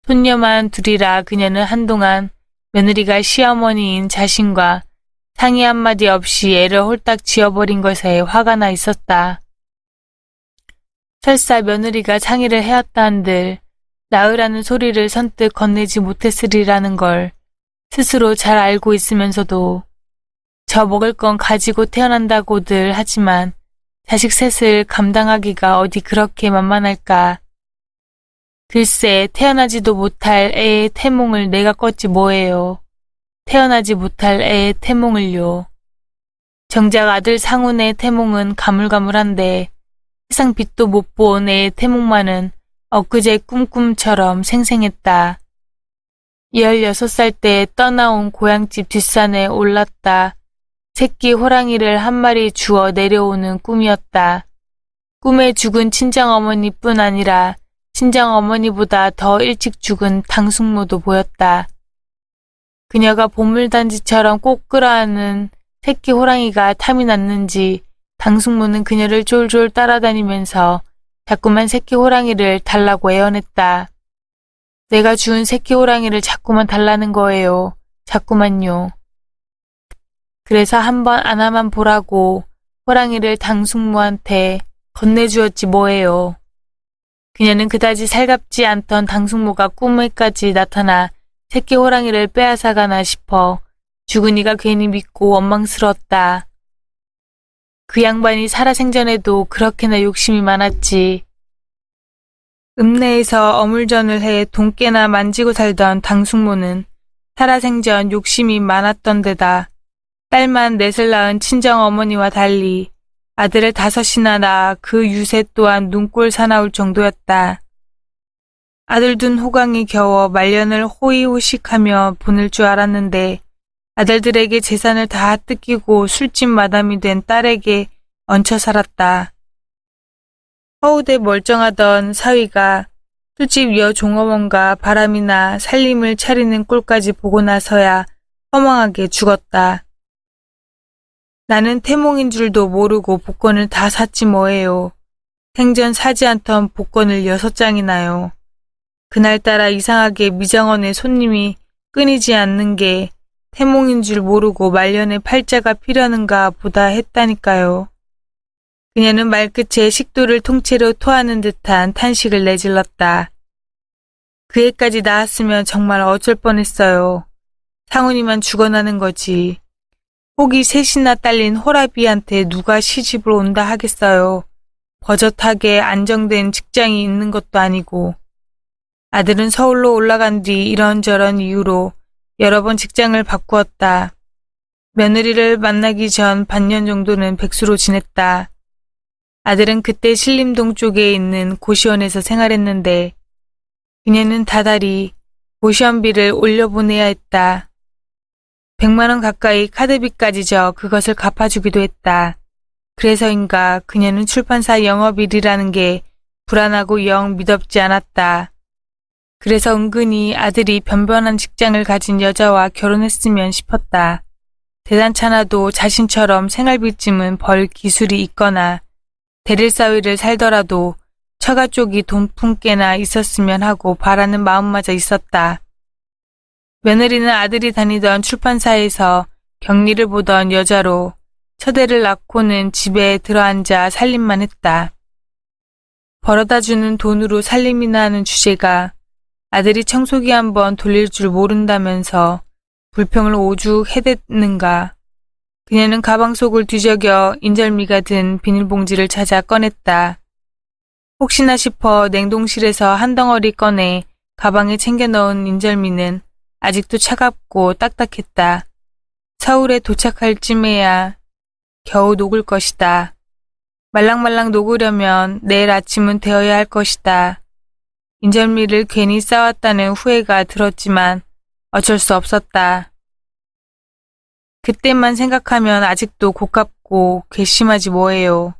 손녀만 둘이라 그녀는 한동안 며느리가 시어머니인 자신과 상의 한마디 없이 애를 홀딱 지어버린 것에 화가 나 있었다. 설사 며느리가 상의를 해왔다 한들 낳으라는 소리를 선뜻 건네지 못했으리라는 걸 스스로 잘 알고 있으면서도 저 먹을 건 가지고 태어난다고들 하지만 자식 셋을 감당하기가 어디 그렇게 만만할까. 글쎄 태어나지도 못할 애의 태몽을 내가 꿨지 뭐예요. 태어나지 못할 애의 태몽을요. 정작 아들 상훈의 태몽은 가물가물한데 세상 빛도 못 본 애의 태몽만은 엊그제 꿈꿈처럼 생생했다. 16살 때 떠나온 고향집 뒷산에 올랐다. 새끼 호랑이를 한 마리 주워 내려오는 꿈이었다. 꿈에 죽은 친정어머니뿐 아니라 친정어머니보다 더 일찍 죽은 당숙모도 보였다. 그녀가 보물단지처럼 꼭 끌어안은 새끼 호랑이가 탐이 났는지 당숙모는 그녀를 쫄쫄 따라다니면서 자꾸만 새끼 호랑이를 달라고 애원했다. 내가 주운 새끼 호랑이를 자꾸만 달라는 거예요. 자꾸만요. 그래서 한번 안아만 보라고 호랑이를 당숙모한테 건네주었지 뭐예요. 그녀는 그다지 살갑지 않던 당숙모가 꿈에까지 나타나 새끼 호랑이를 빼앗아가나 싶어 주근이가 괜히 믿고 원망스러웠다. 그 양반이 살아생전에도 그렇게나 욕심이 많았지. 읍내에서 어물전을 해 돈깨나 만지고 살던 당숙모는 살아생전 욕심이 많았던 데다 딸만 넷을 낳은 친정어머니와 달리 아들을 5이나 낳아 그 유세 또한 눈꼴 사나울 정도였다. 아들 둔 호강이 겨워 말년을 호의호식하며 보낼 줄 알았는데 아들들에게 재산을 다 뜯기고 술집 마담이 된 딸에게 얹혀 살았다. 허우대 멀쩡하던 사위가 술집 여종업원과 바람이나 살림을 차리는 꼴까지 보고 나서야 허망하게 죽었다. 나는 태몽인 줄도 모르고 복권을 다 샀지 뭐예요. 생전 사지 않던 복권을 6장이나요. 그날따라 이상하게 미장원에 손님이 끊이지 않는 게 태몽인 줄 모르고 말년에 팔자가 필요한가 보다 했다니까요. 그녀는 말끝에 식도를 통째로 토하는 듯한 탄식을 내질렀다. 그 애까지 낳았으면 정말 어쩔 뻔했어요. 상훈이만 죽어나는 거지. 혹이 3이나 딸린 호라비한테 누가 시집을 온다 하겠어요. 버젓하게 안정된 직장이 있는 것도 아니고. 아들은 서울로 올라간 뒤 이런저런 이유로 여러 번 직장을 바꾸었다. 며느리를 만나기 전 반년 정도는 백수로 지냈다. 아들은 그때 신림동 쪽에 있는 고시원에서 생활했는데 그녀는 다달이 고시원비를 올려보내야 했다. 100만 원 가까이 카드비까지 져 그것을 갚아주기도 했다. 그래서인가 그녀는 출판사 영업일이라는 게 불안하고 영 미덥지 않았다. 그래서 은근히 아들이 변변한 직장을 가진 여자와 결혼했으면 싶었다. 대단찮아도 자신처럼 생활비쯤은 벌 기술이 있거나 대릴사위를 살더라도 처가 쪽이 돈푼께나 있었으면 하고 바라는 마음마저 있었다. 며느리는 아들이 다니던 출판사에서 격리를 보던 여자로 첫애를 낳고는 집에 들어앉아 살림만 했다. 벌어다주는 돈으로 살림이나 하는 주제가 아들이 청소기 한번 돌릴 줄 모른다면서 불평을 오죽 해댔는가. 그녀는 가방 속을 뒤적여 인절미가 든 비닐봉지를 찾아 꺼냈다. 혹시나 싶어 냉동실에서 한 덩어리 꺼내 가방에 챙겨 넣은 인절미는 아직도 차갑고 딱딱했다. 서울에 도착할 쯤에야 겨우 녹을 것이다. 말랑말랑 녹으려면 내일 아침은 되어야 할 것이다. 인절미를 괜히 싸왔다는 후회가 들었지만 어쩔 수 없었다. 그때만 생각하면 아직도 고깝고 괘씸하지 뭐예요.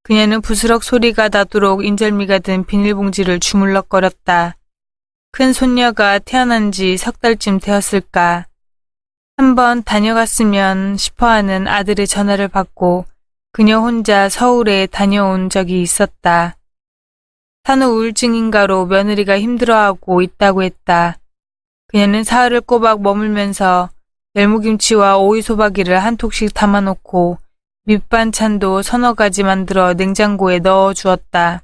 그녀는 부스럭 소리가 나도록 인절미가 든 비닐봉지를 주물럭거렸다. 큰 손녀가 태어난 지 석 달쯤 되었을까. 한번 다녀갔으면 싶어하는 아들의 전화를 받고 그녀 혼자 서울에 다녀온 적이 있었다. 산후 우울증인가로 며느리가 힘들어하고 있다고 했다. 그녀는 사흘을 꼬박 머물면서 열무김치와 오이소박이를 한 톡씩 담아놓고 밑반찬도 서너 가지 만들어 냉장고에 넣어 주었다.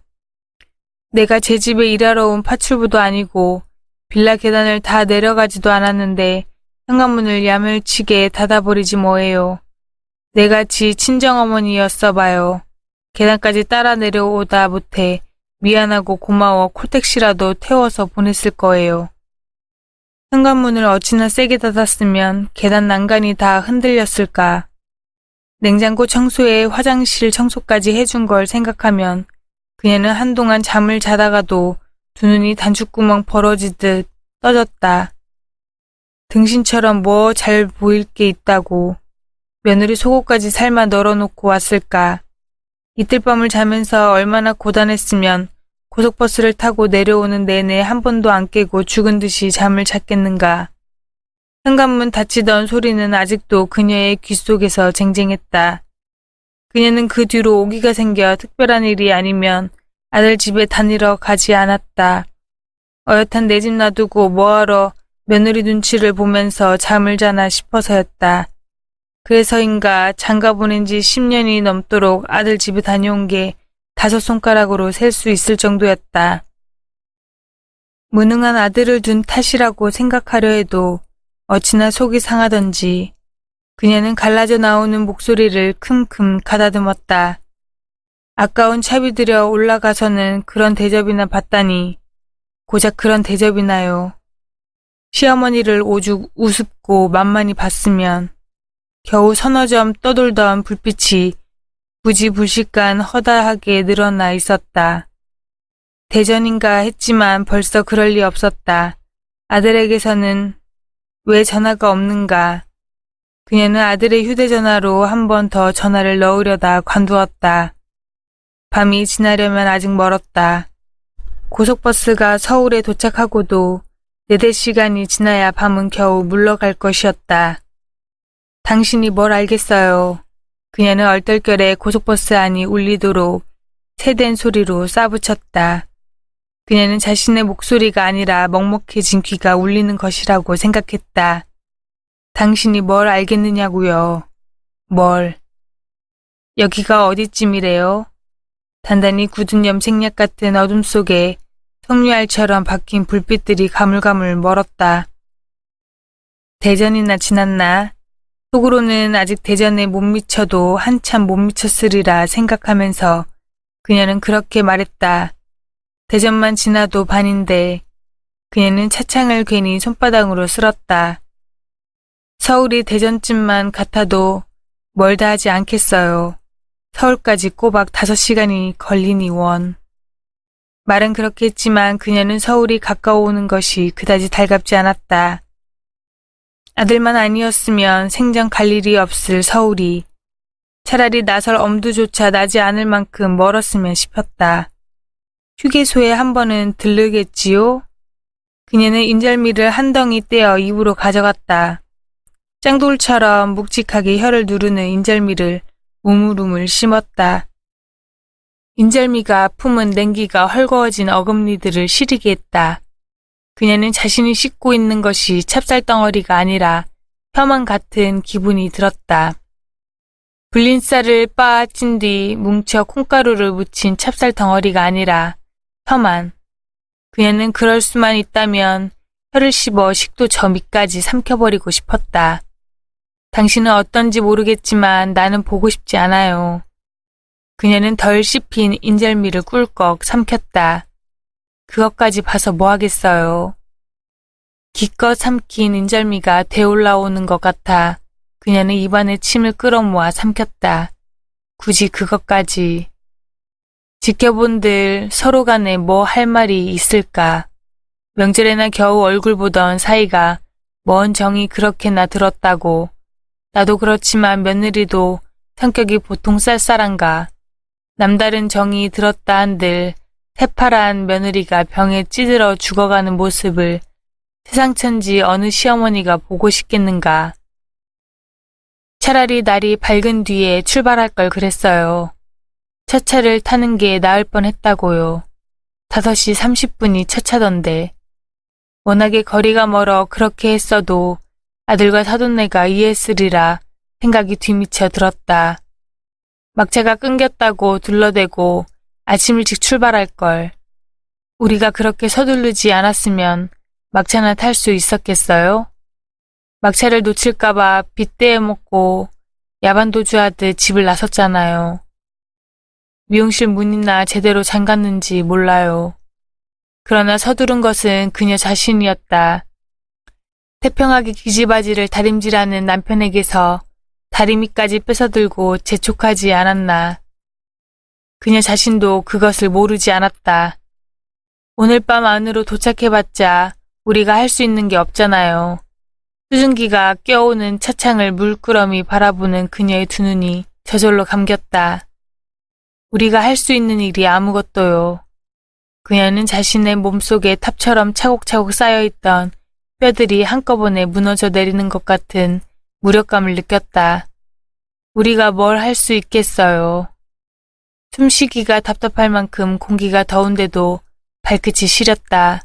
내가 제 집에 일하러 온 파출부도 아니고 빌라 계단을 다 내려가지도 않았는데 현관문을 야물치게 닫아버리지 뭐예요. 내같이 친정어머니였어 봐요. 계단까지 따라 내려오다 못해 미안하고 고마워 콜택시라도 태워서 보냈을 거예요. 현관문을 어찌나 세게 닫았으면 계단 난간이 다 흔들렸을까. 냉장고 청소에 화장실 청소까지 해준 걸 생각하면 그녀는 한동안 잠을 자다가도 두 눈이 단추구멍 벌어지듯 떠졌다. 등신처럼 뭐 잘 보일 게 있다고 며느리 속옷까지 삶아 널어놓고 왔을까. 이틀 밤을 자면서 얼마나 고단했으면 고속버스를 타고 내려오는 내내 한 번도 안 깨고 죽은 듯이 잠을 잤겠는가. 현관문 닫히던 소리는 아직도 그녀의 귓속에서 쟁쟁했다. 그녀는 그 뒤로 오기가 생겨 특별한 일이 아니면 아들 집에 다니러 가지 않았다. 어엿한 내 집 놔두고 뭐하러 며느리 눈치를 보면서 잠을 자나 싶어서였다. 그래서인가 장가 보낸 지 10년이 넘도록 아들 집에 다녀온 게 5손가락으로 셀 수 있을 정도였다. 무능한 아들을 둔 탓이라고 생각하려 해도 어찌나 속이 상하던지 그녀는 갈라져 나오는 목소리를 큼큼 가다듬었다. 아까운 차비 들여 올라가서는 그런 대접이나 받다니 고작 그런 대접이나요. 시어머니를 오죽 우습고 만만히 봤으면 겨우 서너 점 떠돌던 불빛이 부지불식간 허다하게 늘어나 있었다. 대전인가 했지만 벌써 그럴 리 없었다. 아들에게서는 왜 전화가 없는가. 그녀는 아들의 휴대전화로 한 번 더 전화를 넣으려다 관두었다. 밤이 지나려면 아직 멀었다. 고속버스가 서울에 도착하고도 4-5시간이 지나야 밤은 겨우 물러갈 것이었다. 당신이 뭘 알겠어요. 그녀는 얼떨결에 고속버스 안이 울리도록 새된 소리로 싸붙였다. 그녀는 자신의 목소리가 아니라 먹먹해진 귀가 울리는 것이라고 생각했다. 당신이 뭘 알겠느냐고요. 뭘. 여기가 어디쯤이래요? 단단히 굳은 염색약 같은 어둠 속에 석류알처럼 박힌 불빛들이 가물가물 멀었다. 대전이나 지났나? 속으로는 아직 대전에 못 미쳐도 한참 못 미쳤으리라 생각하면서 그녀는 그렇게 말했다. 대전만 지나도 반인데. 그녀는 차창을 괜히 손바닥으로 쓸었다. 서울이 대전쯤만 같아도 멀다 하지 않겠어요. 서울까지 꼬박 5시간이 걸리니 원. 말은 그렇게 했지만 그녀는 서울이 가까워오는 것이 그다지 달갑지 않았다. 아들만 아니었으면 생전 갈 일이 없을 서울이 차라리 나설 엄두조차 나지 않을 만큼 멀었으면 싶었다. 휴게소에 한 번은 들르겠지요? 그녀는 인절미를 한 덩이 떼어 입으로 가져갔다. 짱돌처럼 묵직하게 혀를 누르는 인절미를 우물우물 씹었다. 인절미가 품은 냉기가 헐거워진 어금니들을 시리게 했다. 그녀는 자신이 씻고 있는 것이 찹쌀덩어리가 아니라 혀만 같은 기분이 들었다. 불린 쌀을 빻아찐 뒤 뭉쳐 콩가루를 묻힌 찹쌀덩어리가 아니라 혀만. 그녀는 그럴 수만 있다면 혀를 씹어 식도 저 밑까지 삼켜버리고 싶었다. 당신은 어떤지 모르겠지만 나는 보고 싶지 않아요. 그녀는 덜 씹힌 인절미를 꿀꺽 삼켰다. 그것까지 봐서 뭐 하겠어요. 기껏 삼킨 인절미가 되올라오는 것 같아 그녀는 입안에 침을 끌어모아 삼켰다. 굳이 그것까지. 지켜본들 서로 간에 뭐 할 말이 있을까. 명절에나 겨우 얼굴 보던 사이가 뭔 정이 그렇게나 들었다고. 나도 그렇지만 며느리도 성격이 보통 쌀쌀한가. 남다른 정이 들었다 한들 새파란 며느리가 병에 찌들어 죽어가는 모습을 세상천지 어느 시어머니가 보고 싶겠는가. 차라리 날이 밝은 뒤에 출발할 걸 그랬어요. 첫 차를 타는 게 나을 뻔했다고요. 5시 30분이 첫 차던데. 워낙에 거리가 멀어 그렇게 했어도 아들과 사돈네가 이해했으리라 생각이 뒤미쳐 들었다. 막차가 끊겼다고 둘러대고 아침 일찍 출발할 걸. 우리가 그렇게 서두르지 않았으면 막차나 탈 수 있었겠어요? 막차를 놓칠까봐 빗대어 먹고 야반도주하듯 집을 나섰잖아요. 미용실 문이나 제대로 잠갔는지 몰라요. 그러나 서두른 것은 그녀 자신이었다. 태평하게 기지바지를 다림질하는 남편에게서 다리미까지 뺏어들고 재촉하지 않았나. 그녀 자신도 그것을 모르지 않았다. 오늘 밤 안으로 도착해봤자 우리가 할 수 있는 게 없잖아요. 수증기가 껴오는 차창을 물끄러미 바라보는 그녀의 두 눈이 저절로 감겼다. 우리가 할 수 있는 일이 아무것도요. 그녀는 자신의 몸속에 탑처럼 차곡차곡 쌓여있던 뼈들이 한꺼번에 무너져 내리는 것 같은 무력감을 느꼈다. 우리가 뭘 할 수 있겠어요. 숨쉬기가 답답할 만큼 공기가 더운데도 발끝이 시렸다.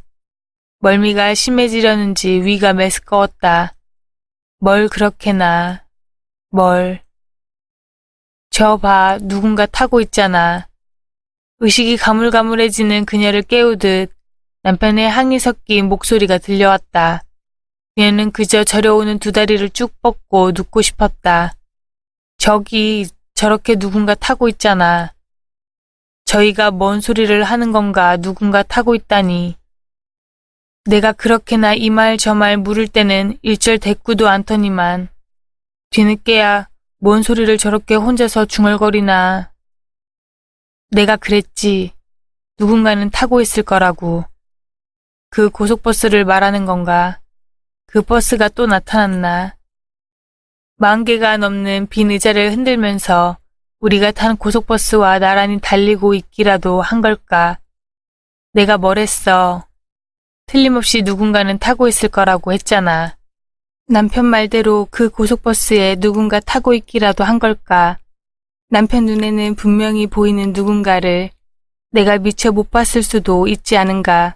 멀미가 심해지려는지 위가 메스꺼웠다. 뭘 그렇게나. 뭘. 저 봐, 누군가 타고 있잖아. 의식이 가물가물해지는 그녀를 깨우듯 남편의 항의 섞인 목소리가 들려왔다. 그녀는 그저 저려오는 두 다리를 쭉 뻗고 눕고 싶었다. 저기 저렇게 누군가 타고 있잖아. 저희가 뭔 소리를 하는 건가 누군가 타고 있다니. 내가 그렇게나 이 말 저 말 물을 때는 일절 대꾸도 않더니만 뒤늦게야 뭔 소리를 저렇게 혼자서 중얼거리나. 내가 그랬지. 누군가는 타고 있을 거라고. 그 고속버스를 말하는 건가. 그 버스가 또 나타났나. 40개가 넘는 빈 의자를 흔들면서 우리가 탄 고속버스와 나란히 달리고 있기라도 한 걸까. 내가 뭘 했어. 틀림없이 누군가는 타고 있을 거라고 했잖아. 남편 말대로 그 고속버스에 누군가 타고 있기라도 한 걸까. 남편 눈에는 분명히 보이는 누군가를 내가 미처 못 봤을 수도 있지 않은가.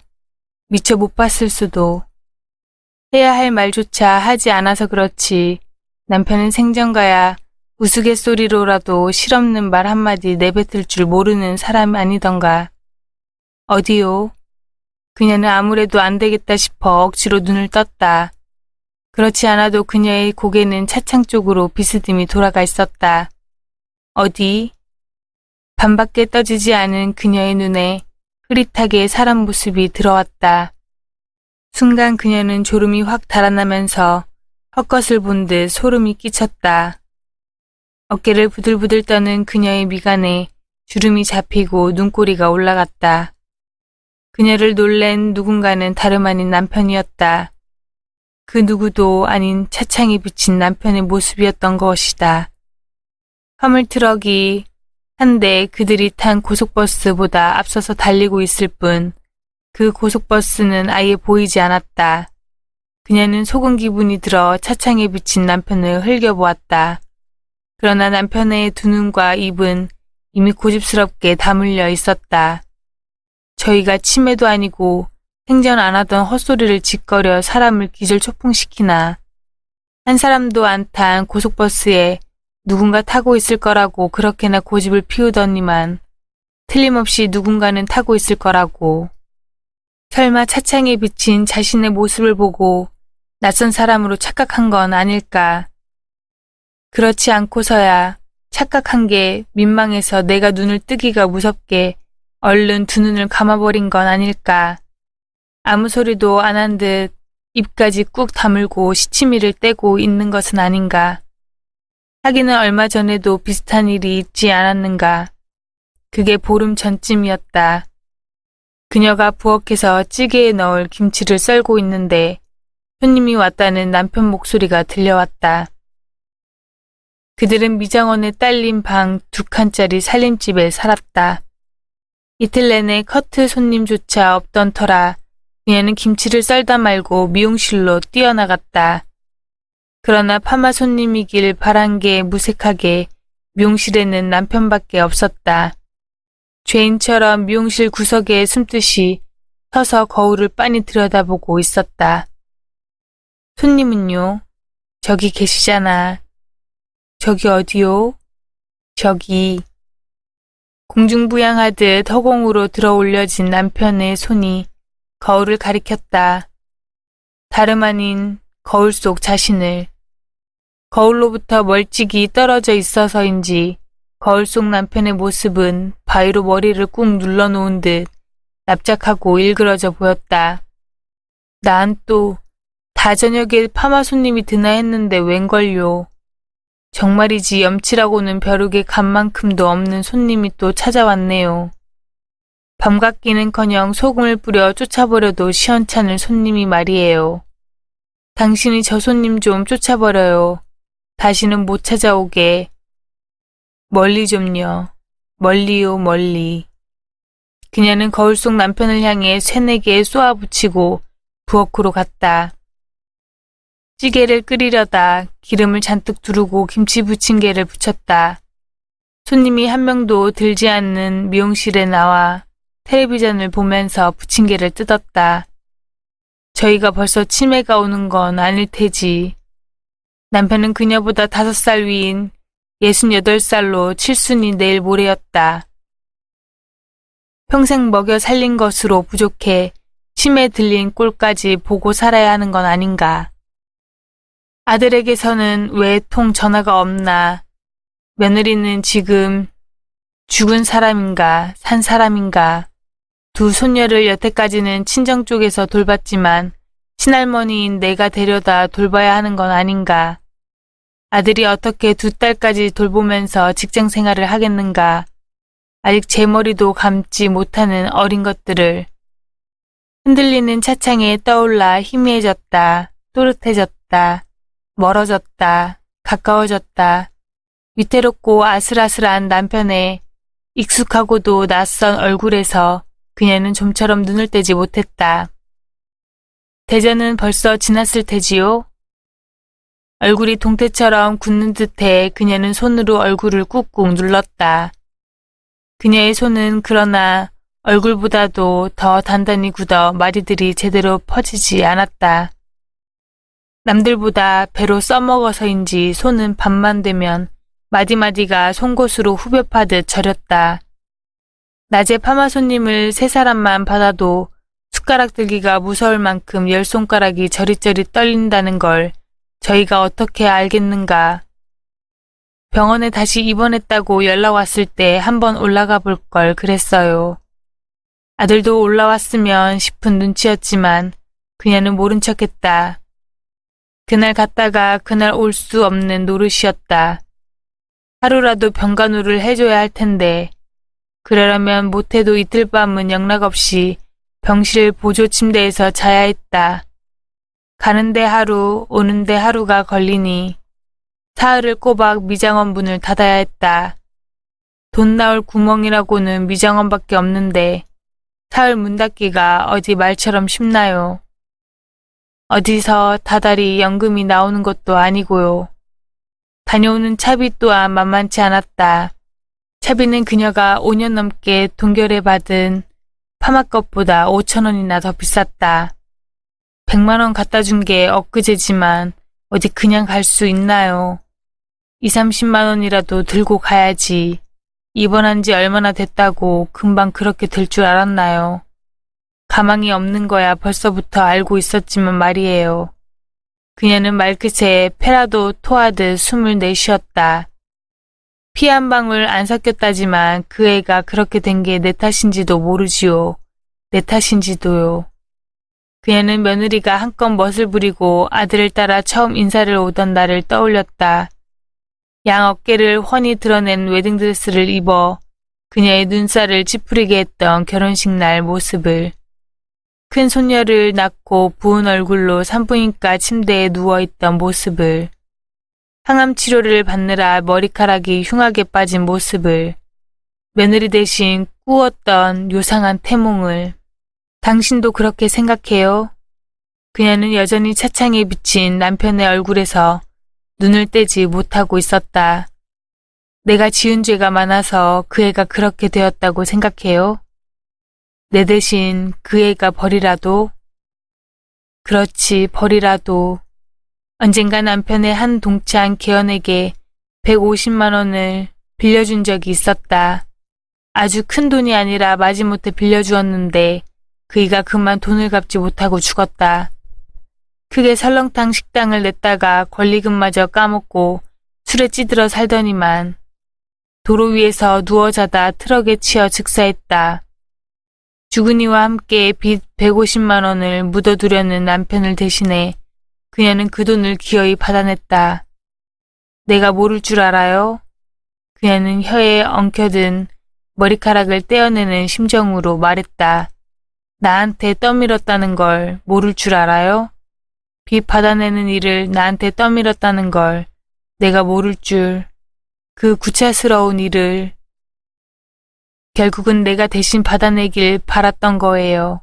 미처 못 봤을 수도. 해야 할 말조차 하지 않아서 그렇지. 남편은 생전가야 우스갯소리로라도 실없는 말 한마디 내뱉을 줄 모르는 사람 아니던가. 어디요? 그녀는 아무래도 안 되겠다 싶어 억지로 눈을 떴다. 그렇지 않아도 그녀의 고개는 차창 쪽으로 비스듬히 돌아가 있었다. 어디? 반밖에 떠지지 않은 그녀의 눈에 흐릿하게 사람 모습이 들어왔다. 순간 그녀는 졸음이 확 달아나면서 헛것을 본 듯 소름이 끼쳤다. 어깨를 부들부들 떠는 그녀의 미간에 주름이 잡히고 눈꼬리가 올라갔다. 그녀를 놀랜 누군가는 다름 아닌 남편이었다. 그 누구도 아닌 차창에 비친 남편의 모습이었던 것이다. 화물트럭이 한 대 그들이 탄 고속버스보다 앞서서 달리고 있을 뿐 그 고속버스는 아예 보이지 않았다. 그녀는 속은 기분이 들어 차창에 비친 남편을 흘겨보았다. 그러나 남편의 두 눈과 입은 이미 고집스럽게 다물려 있었다. 저희가 치매도 아니고 생전 안 하던 헛소리를 짓거려 사람을 기절초풍시키나. 한 사람도 안 탄 고속버스에 누군가 타고 있을 거라고 그렇게나 고집을 피우더니만 틀림없이 누군가는 타고 있을 거라고. 설마 차창에 비친 자신의 모습을 보고 낯선 사람으로 착각한 건 아닐까. 그렇지 않고서야 착각한 게 민망해서 내가 눈을 뜨기가 무섭게 얼른 두 눈을 감아버린 건 아닐까. 아무 소리도 안 한 듯 입까지 꾹 다물고 시치미를 떼고 있는 것은 아닌가. 하기는 얼마 전에도 비슷한 일이 있지 않았는가. 그게 보름 전쯤이었다. 그녀가 부엌에서 찌개에 넣을 김치를 썰고 있는데 손님이 왔다는 남편 목소리가 들려왔다. 그들은 미장원에 딸린 방 2칸짜리 살림집에 살았다. 이틀 내내 커트 손님조차 없던 터라 그녀는 김치를 썰다 말고 미용실로 뛰어나갔다. 그러나 파마 손님이길 바란 게 무색하게 미용실에는 남편밖에 없었다. 죄인처럼 미용실 구석에 숨듯이 서서 거울을 빤히 들여다보고 있었다. 손님은요? 저기 계시잖아. 저기 어디요? 저기. 공중부양하듯 허공으로 들어올려진 남편의 손이 거울을 가리켰다. 다름 아닌 거울 속 자신을. 거울로부터 멀찍이 떨어져 있어서인지 거울 속 남편의 모습은 바위로 머리를 꾹 눌러놓은 듯 납작하고 일그러져 보였다. 난 또 다저녁에 파마 손님이 드나 했는데 웬걸요. 정말이지 염치라고는 벼룩의 간만큼도 없는 손님이 또 찾아왔네요. 밤같기는커녕 소금을 뿌려 쫓아버려도 시원찮을 손님이 말이에요. 당신이 저 손님 좀 쫓아버려요. 다시는 못 찾아오게. 멀리 좀요. 멀리요 멀리. 그녀는 거울 속 남편을 향해 쇠네개 쏘아붙이고 부엌으로 갔다. 찌개를 끓이려다 기름을 잔뜩 두르고 김치 부침개를 부쳤다. 손님이 한 명도 들지 않는 미용실에 나와 텔레비전을 보면서 부침개를 뜯었다. 저희가 벌써 치매가 오는 건 아닐 테지. 남편은 그녀보다 5살 위인 68살로 칠순이 내일 모레였다. 평생 먹여 살린 것으로 부족해 치매 들린 꼴까지 보고 살아야 하는 건 아닌가. 아들에게서는 왜 통 전화가 없나. 며느리는 지금 죽은 사람인가 산 사람인가. 2 손녀를 여태까지는 친정 쪽에서 돌봤지만 친할머니인 내가 데려다 돌봐야 하는 건 아닌가. 아들이 어떻게 2 딸까지 돌보면서 직장 생활을 하겠는가. 아직 제 머리도 감지 못하는 어린 것들을. 흔들리는 차창에 떠올라 희미해졌다. 또렷해졌다. 멀어졌다. 가까워졌다. 위태롭고 아슬아슬한 남편의 익숙하고도 낯선 얼굴에서 그녀는 좀처럼 눈을 떼지 못했다. 대전은 벌써 지났을 테지요? 얼굴이 동태처럼 굳는 듯해 그녀는 손으로 얼굴을 꾹꾹 눌렀다. 그녀의 손은 그러나 얼굴보다도 더 단단히 굳어 마디들이 제대로 퍼지지 않았다. 남들보다 배로 써먹어서인지 손은 밤만 되면 마디마디가 송곳으로 후벼 파듯 저렸다. 낮에 파마 손님을 3사람만 받아도 숟가락 들기가 무서울 만큼 10손가락이 저릿저릿 떨린다는 걸 저희가 어떻게 알겠는가. 병원에 다시 입원했다고 연락 왔을 때 한번 올라가 볼 걸 그랬어요. 아들도 올라왔으면 싶은 눈치였지만 그녀는 모른 척했다. 그날 갔다가 그날 올 수 없는 노릇이었다. 하루라도 병간호를 해줘야 할 텐데 그러려면 못해도 이틀 밤은 영락없이 병실 보조 침대에서 자야 했다. 가는데 하루, 오는데 하루가 걸리니 사흘을 꼬박 미장원 문을 닫아야 했다. 돈 나올 구멍이라고는 미장원밖에 없는데 사흘 문 닫기가 어디 말처럼 쉽나요? 어디서 다달이 연금이 나오는 것도 아니고요. 다녀오는 차비 또한 만만치 않았다. 차비는 그녀가 5년 넘게 동결해 받은 파마값보다 5,000원이나 더 비쌌다. 100만 원 갖다 준 게 엊그제지만 어디 그냥 갈 수 있나요? 2, 30만 원이라도 들고 가야지. 입원한 지 얼마나 됐다고 금방 그렇게 될 줄 알았나요? 가망이 없는 거야 벌써부터 알고 있었지만 말이에요. 그녀는 말끝에 패라도 토하듯 숨을 내쉬었다. 피 한 방울 안 섞였다지만 그 애가 그렇게 된 게 내 탓인지도 모르지요. 내 탓인지도요. 그녀는 며느리가 한껏 멋을 부리고 아들을 따라 처음 인사를 오던 날을 떠올렸다. 양 어깨를 훤히 드러낸 웨딩드레스를 입어 그녀의 눈살을 찌푸리게 했던 결혼식 날 모습을, 큰 손녀를 낳고 부은 얼굴로 산부인과 침대에 누워있던 모습을, 항암 치료를 받느라 머리카락이 흉하게 빠진 모습을, 며느리 대신 꾸었던 요상한 태몽을. 당신도 그렇게 생각해요? 그녀는 여전히 차창에 비친 남편의 얼굴에서 눈을 떼지 못하고 있었다. 내가 지은 죄가 많아서 그 애가 그렇게 되었다고 생각해요? 내 대신 그 애가 벌이라도? 그렇지, 벌이라도. 언젠가 남편의 한 동창 개연에게 150만 원을 빌려준 적이 있었다. 아주 큰 돈이 아니라 마지못해 빌려주었는데 그이가 그만 돈을 갚지 못하고 죽었다. 크게 설렁탕 식당을 냈다가 권리금마저 까먹고 술에 찌들어 살더니만 도로 위에서 누워 자다 트럭에 치여 즉사했다. 주근이와 함께 빚 150만 원을 묻어두려는 남편을 대신해 그녀는 그 돈을 기어이 받아냈다. 내가 모를 줄 알아요? 그녀는 혀에 엉켜든 머리카락을 떼어내는 심정으로 말했다. 나한테 떠밀었다는 걸 모를 줄 알아요? 빚 받아내는 일을 나한테 떠밀었다는 걸 내가 모를 줄, 그 구차스러운 일을 결국은 내가 대신 받아내길 바랐던 거예요.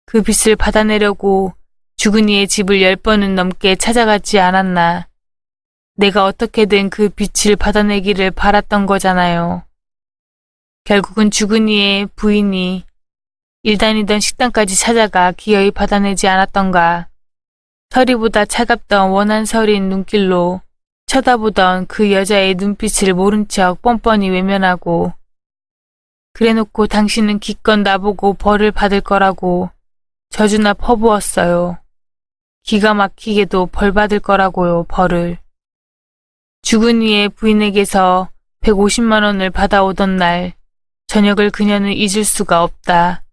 그 빚을 받아내려고 주근이의 집을 10번은 넘게 찾아가지 않았나. 내가 어떻게든 그 빚을 받아내기를 바랐던 거잖아요. 결국은 주근이의 부인이 일 다니던 식당까지 찾아가 기어이 받아내지 않았던가. 서리보다 차갑던 원한 서린 눈길로 쳐다보던 그 여자의 눈빛을 모른 척 뻔뻔히 외면하고, 그래놓고 당신은 기껏 나보고 벌을 받을 거라고 저주나 퍼부었어요. 기가 막히게도 벌 받을 거라고요, 벌을. 주근이의 부인에게서 150만 원을 받아오던 날 저녁을 그녀는 잊을 수가 없다.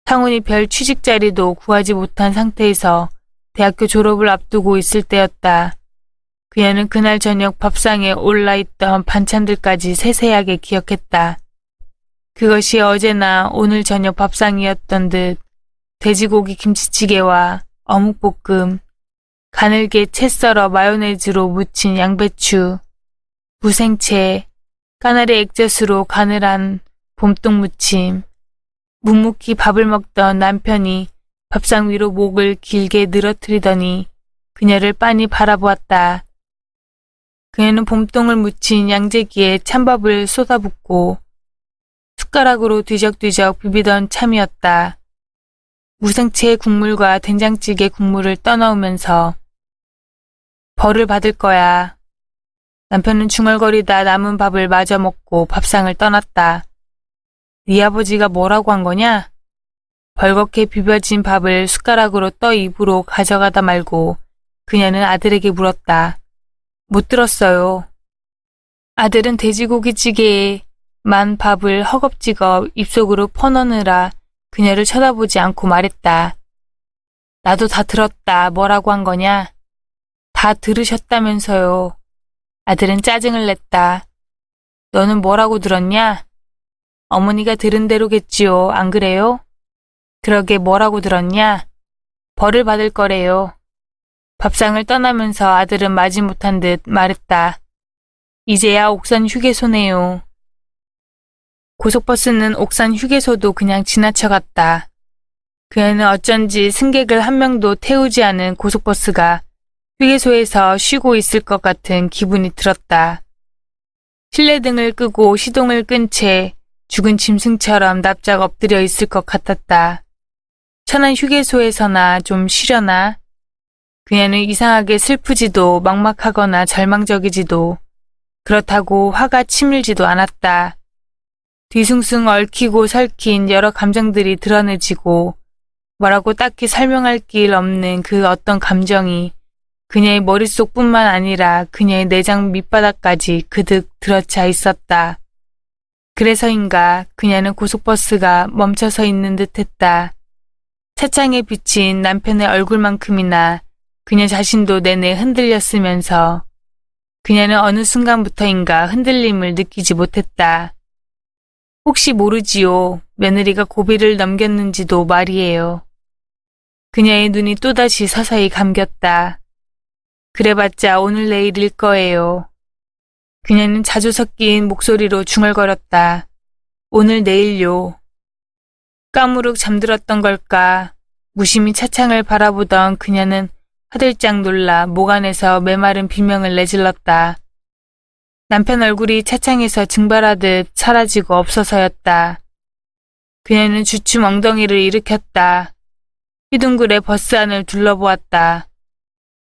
상훈이 별 취직 자리도 구하지 못한 상태에서 대학교 졸업을 앞두고 있을 때였다. 그녀는 그날 저녁 밥상에 올라있던 반찬들까지 세세하게 기억했다. 그것이 어제나 오늘 저녁 밥상이었던 듯 돼지고기 김치찌개와 어묵볶음, 가늘게 채 썰어 마요네즈로 무친 양배추, 무생채, 까나리 액젓으로 간을 한 봄동무침, 묵묵히 밥을 먹던 남편이 밥상 위로 목을 길게 늘어뜨리더니 그녀를 빤히 바라보았다. 그녀는 봄동을 무친 양재기에 찬밥을 쏟아붓고 숟가락으로 뒤적뒤적 비비던 참이었다. 무생채 국물과 된장찌개 국물을 떠넣으면서 벌을 받을 거야. 남편은 중얼거리다 남은 밥을 마저 먹고 밥상을 떠났다. 네 아버지가 뭐라고 한 거냐? 벌겋게 비벼진 밥을 숟가락으로 떠 입으로 가져가다 말고 그녀는 아들에게 물었다. 못 들었어요. 아들은 돼지고기찌개에 만 밥을 허겁지겁 입속으로 퍼넣느라 그녀를 쳐다보지 않고 말했다. 나도 다 들었다. 뭐라고 한 거냐? 다 들으셨다면서요. 아들은 짜증을 냈다. 너는 뭐라고 들었냐? 어머니가 들은 대로겠지요. 안 그래요? 그러게 뭐라고 들었냐? 벌을 받을 거래요. 밥상을 떠나면서 아들은 마지못한 듯 말했다. 이제야 옥산 휴게소네요. 고속버스는 옥산 휴게소도 그냥 지나쳐갔다. 그녀는 어쩐지 승객을 한 명도 태우지 않은 고속버스가 휴게소에서 쉬고 있을 것 같은 기분이 들었다. 실내등을 끄고 시동을 끈 채 죽은 짐승처럼 납작 엎드려 있을 것 같았다. 천안 휴게소에서나 좀 쉬려나? 그녀는 이상하게 슬프지도 막막하거나 절망적이지도 그렇다고 화가 치밀지도 않았다. 뒤숭숭 얽히고 설킨 여러 감정들이 드러내지고 뭐라고 딱히 설명할 길 없는 그 어떤 감정이 그녀의 머릿속뿐만 아니라 그녀의 내장 밑바닥까지 그득 들어차 있었다. 그래서인가 그녀는 고속버스가 멈춰서 있는 듯했다. 차창에 비친 남편의 얼굴만큼이나 그녀 자신도 내내 흔들렸으면서 그녀는 어느 순간부터인가 흔들림을 느끼지 못했다. 혹시 모르지요. 며느리가 고비를 넘겼는지도 말이에요. 그녀의 눈이 또다시 서서히 감겼다. 그래봤자 오늘 내일일 거예요. 그녀는 자주 섞인 목소리로 중얼거렸다. 오늘 내일요. 까무룩 잠들었던 걸까. 무심히 차창을 바라보던 그녀는 화들짝 놀라 목 안에서 메마른 비명을 내질렀다. 남편 얼굴이 차창에서 증발하듯 사라지고 없어서였다. 그녀는 주춤 엉덩이를 일으켰다. 휘둥그레 버스 안을 둘러보았다.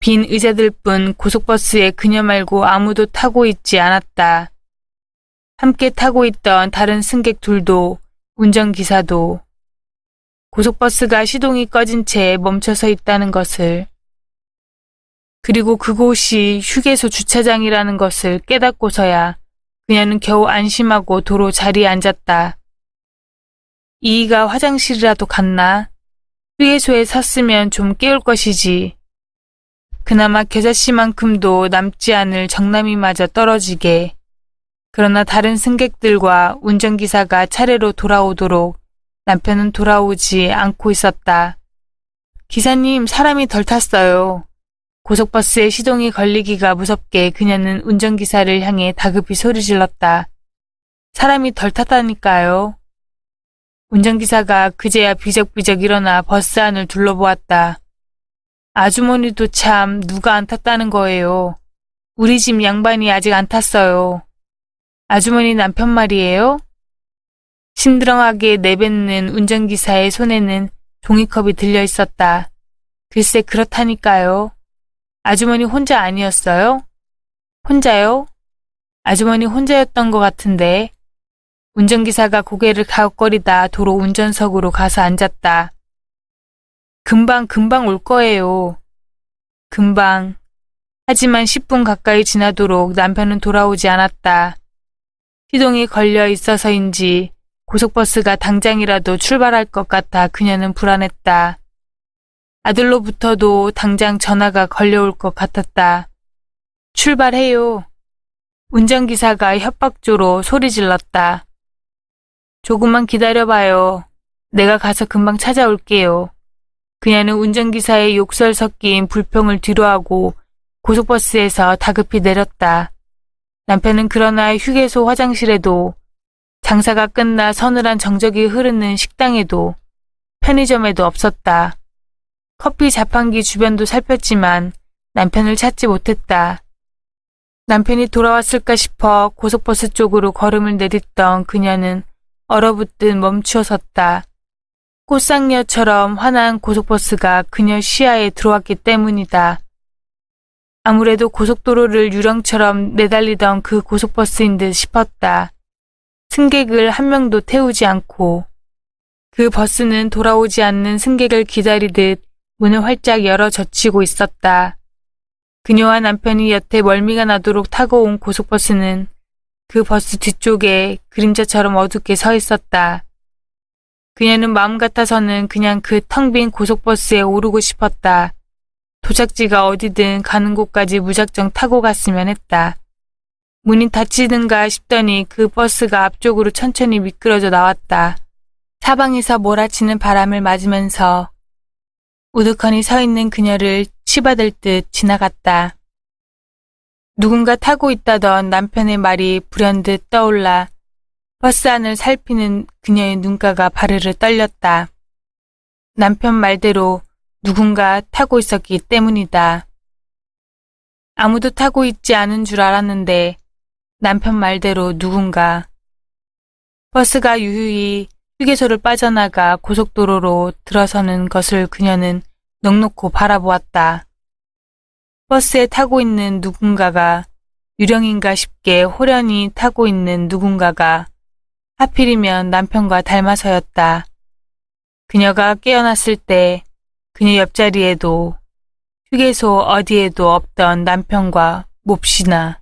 빈 의자들뿐 고속버스에 그녀 말고 아무도 타고 있지 않았다. 함께 타고 있던 다른 승객 둘도 운전기사도 고속버스가 시동이 꺼진 채 멈춰서 있다는 것을 그리고 그곳이 휴게소 주차장이라는 것을 깨닫고서야 그녀는 겨우 안심하고 도로 자리에 앉았다. 이이가 화장실이라도 갔나? 휴게소에 섰으면 좀 깨울 것이지. 그나마 겨자씨만큼도 남지 않을 정남이마저 떨어지게. 그러나 다른 승객들과 운전기사가 차례로 돌아오도록 남편은 돌아오지 않고 있었다. 기사님, 사람이 덜 탔어요. 고속버스에 시동이 걸리기가 무섭게 그녀는 운전기사를 향해 다급히 소리질렀다. 사람이 덜 탔다니까요. 운전기사가 그제야 비적비적 일어나 버스 안을 둘러보았다. 아주머니도 참 누가 안 탔다는 거예요. 우리 집 양반이 아직 안 탔어요. 아주머니 남편 말이에요? 심드렁하게 내뱉는 운전기사의 손에는 종이컵이 들려 있었다. 글쎄 그렇다니까요. 아주머니 혼자 아니었어요? 혼자요? 아주머니 혼자였던 것 같은데. 운전기사가 고개를 가웃거리다 도로 운전석으로 가서 앉았다. 금방 올 거예요. 금방. 하지만 10분 가까이 지나도록 남편은 돌아오지 않았다. 시동이 걸려 있어서인지 고속버스가 당장이라도 출발할 것 같아 그녀는 불안했다. 아들로부터도 당장 전화가 걸려올 것 같았다. 출발해요. 운전기사가 협박조로 소리질렀다. 조금만 기다려봐요. 내가 가서 금방 찾아올게요. 그녀는 운전기사의 욕설 섞인 불평을 뒤로하고 고속버스에서 다급히 내렸다. 남편은 그러나 휴게소 화장실에도 장사가 끝나 서늘한 정적이 흐르는 식당에도 편의점에도 없었다. 커피 자판기 주변도 살폈지만 남편을 찾지 못했다. 남편이 돌아왔을까 싶어 고속버스 쪽으로 걸음을 내딛던 그녀는 얼어붙듯 멈추어 섰다. 꽃상녀처럼 환한 고속버스가 그녀 시야에 들어왔기 때문이다. 아무래도 고속도로를 유령처럼 내달리던 그 고속버스인 듯 싶었다. 승객을 한 명도 태우지 않고 그 버스는 돌아오지 않는 승객을 기다리듯 문을 활짝 열어 젖히고 있었다. 그녀와 남편이 여태 멀미가 나도록 타고 온 고속버스는 그 버스 뒤쪽에 그림자처럼 어둡게 서 있었다. 그녀는 마음 같아서는 그냥 그 텅 빈 고속버스에 오르고 싶었다. 도착지가 어디든 가는 곳까지 무작정 타고 갔으면 했다. 문이 닫히든가 싶더니 그 버스가 앞쪽으로 천천히 미끄러져 나왔다. 사방에서 몰아치는 바람을 맞으면서 우두커니 서 있는 그녀를 치받을 듯 지나갔다. 누군가 타고 있다던 남편의 말이 불현듯 떠올라 버스 안을 살피는 그녀의 눈가가 바르르 떨렸다. 남편 말대로 누군가 타고 있었기 때문이다. 아무도 타고 있지 않은 줄 알았는데 남편 말대로 누군가. 버스가 유유히 휴게소를 빠져나가 고속도로로 들어서는 것을 그녀는 넋놓고 바라보았다. 버스에 타고 있는 누군가가 유령인가 싶게 호련히 타고 있는 누군가가 하필이면 남편과 닮아서였다. 그녀가 깨어났을 때 그녀 옆자리에도 휴게소 어디에도 없던 남편과 몹시나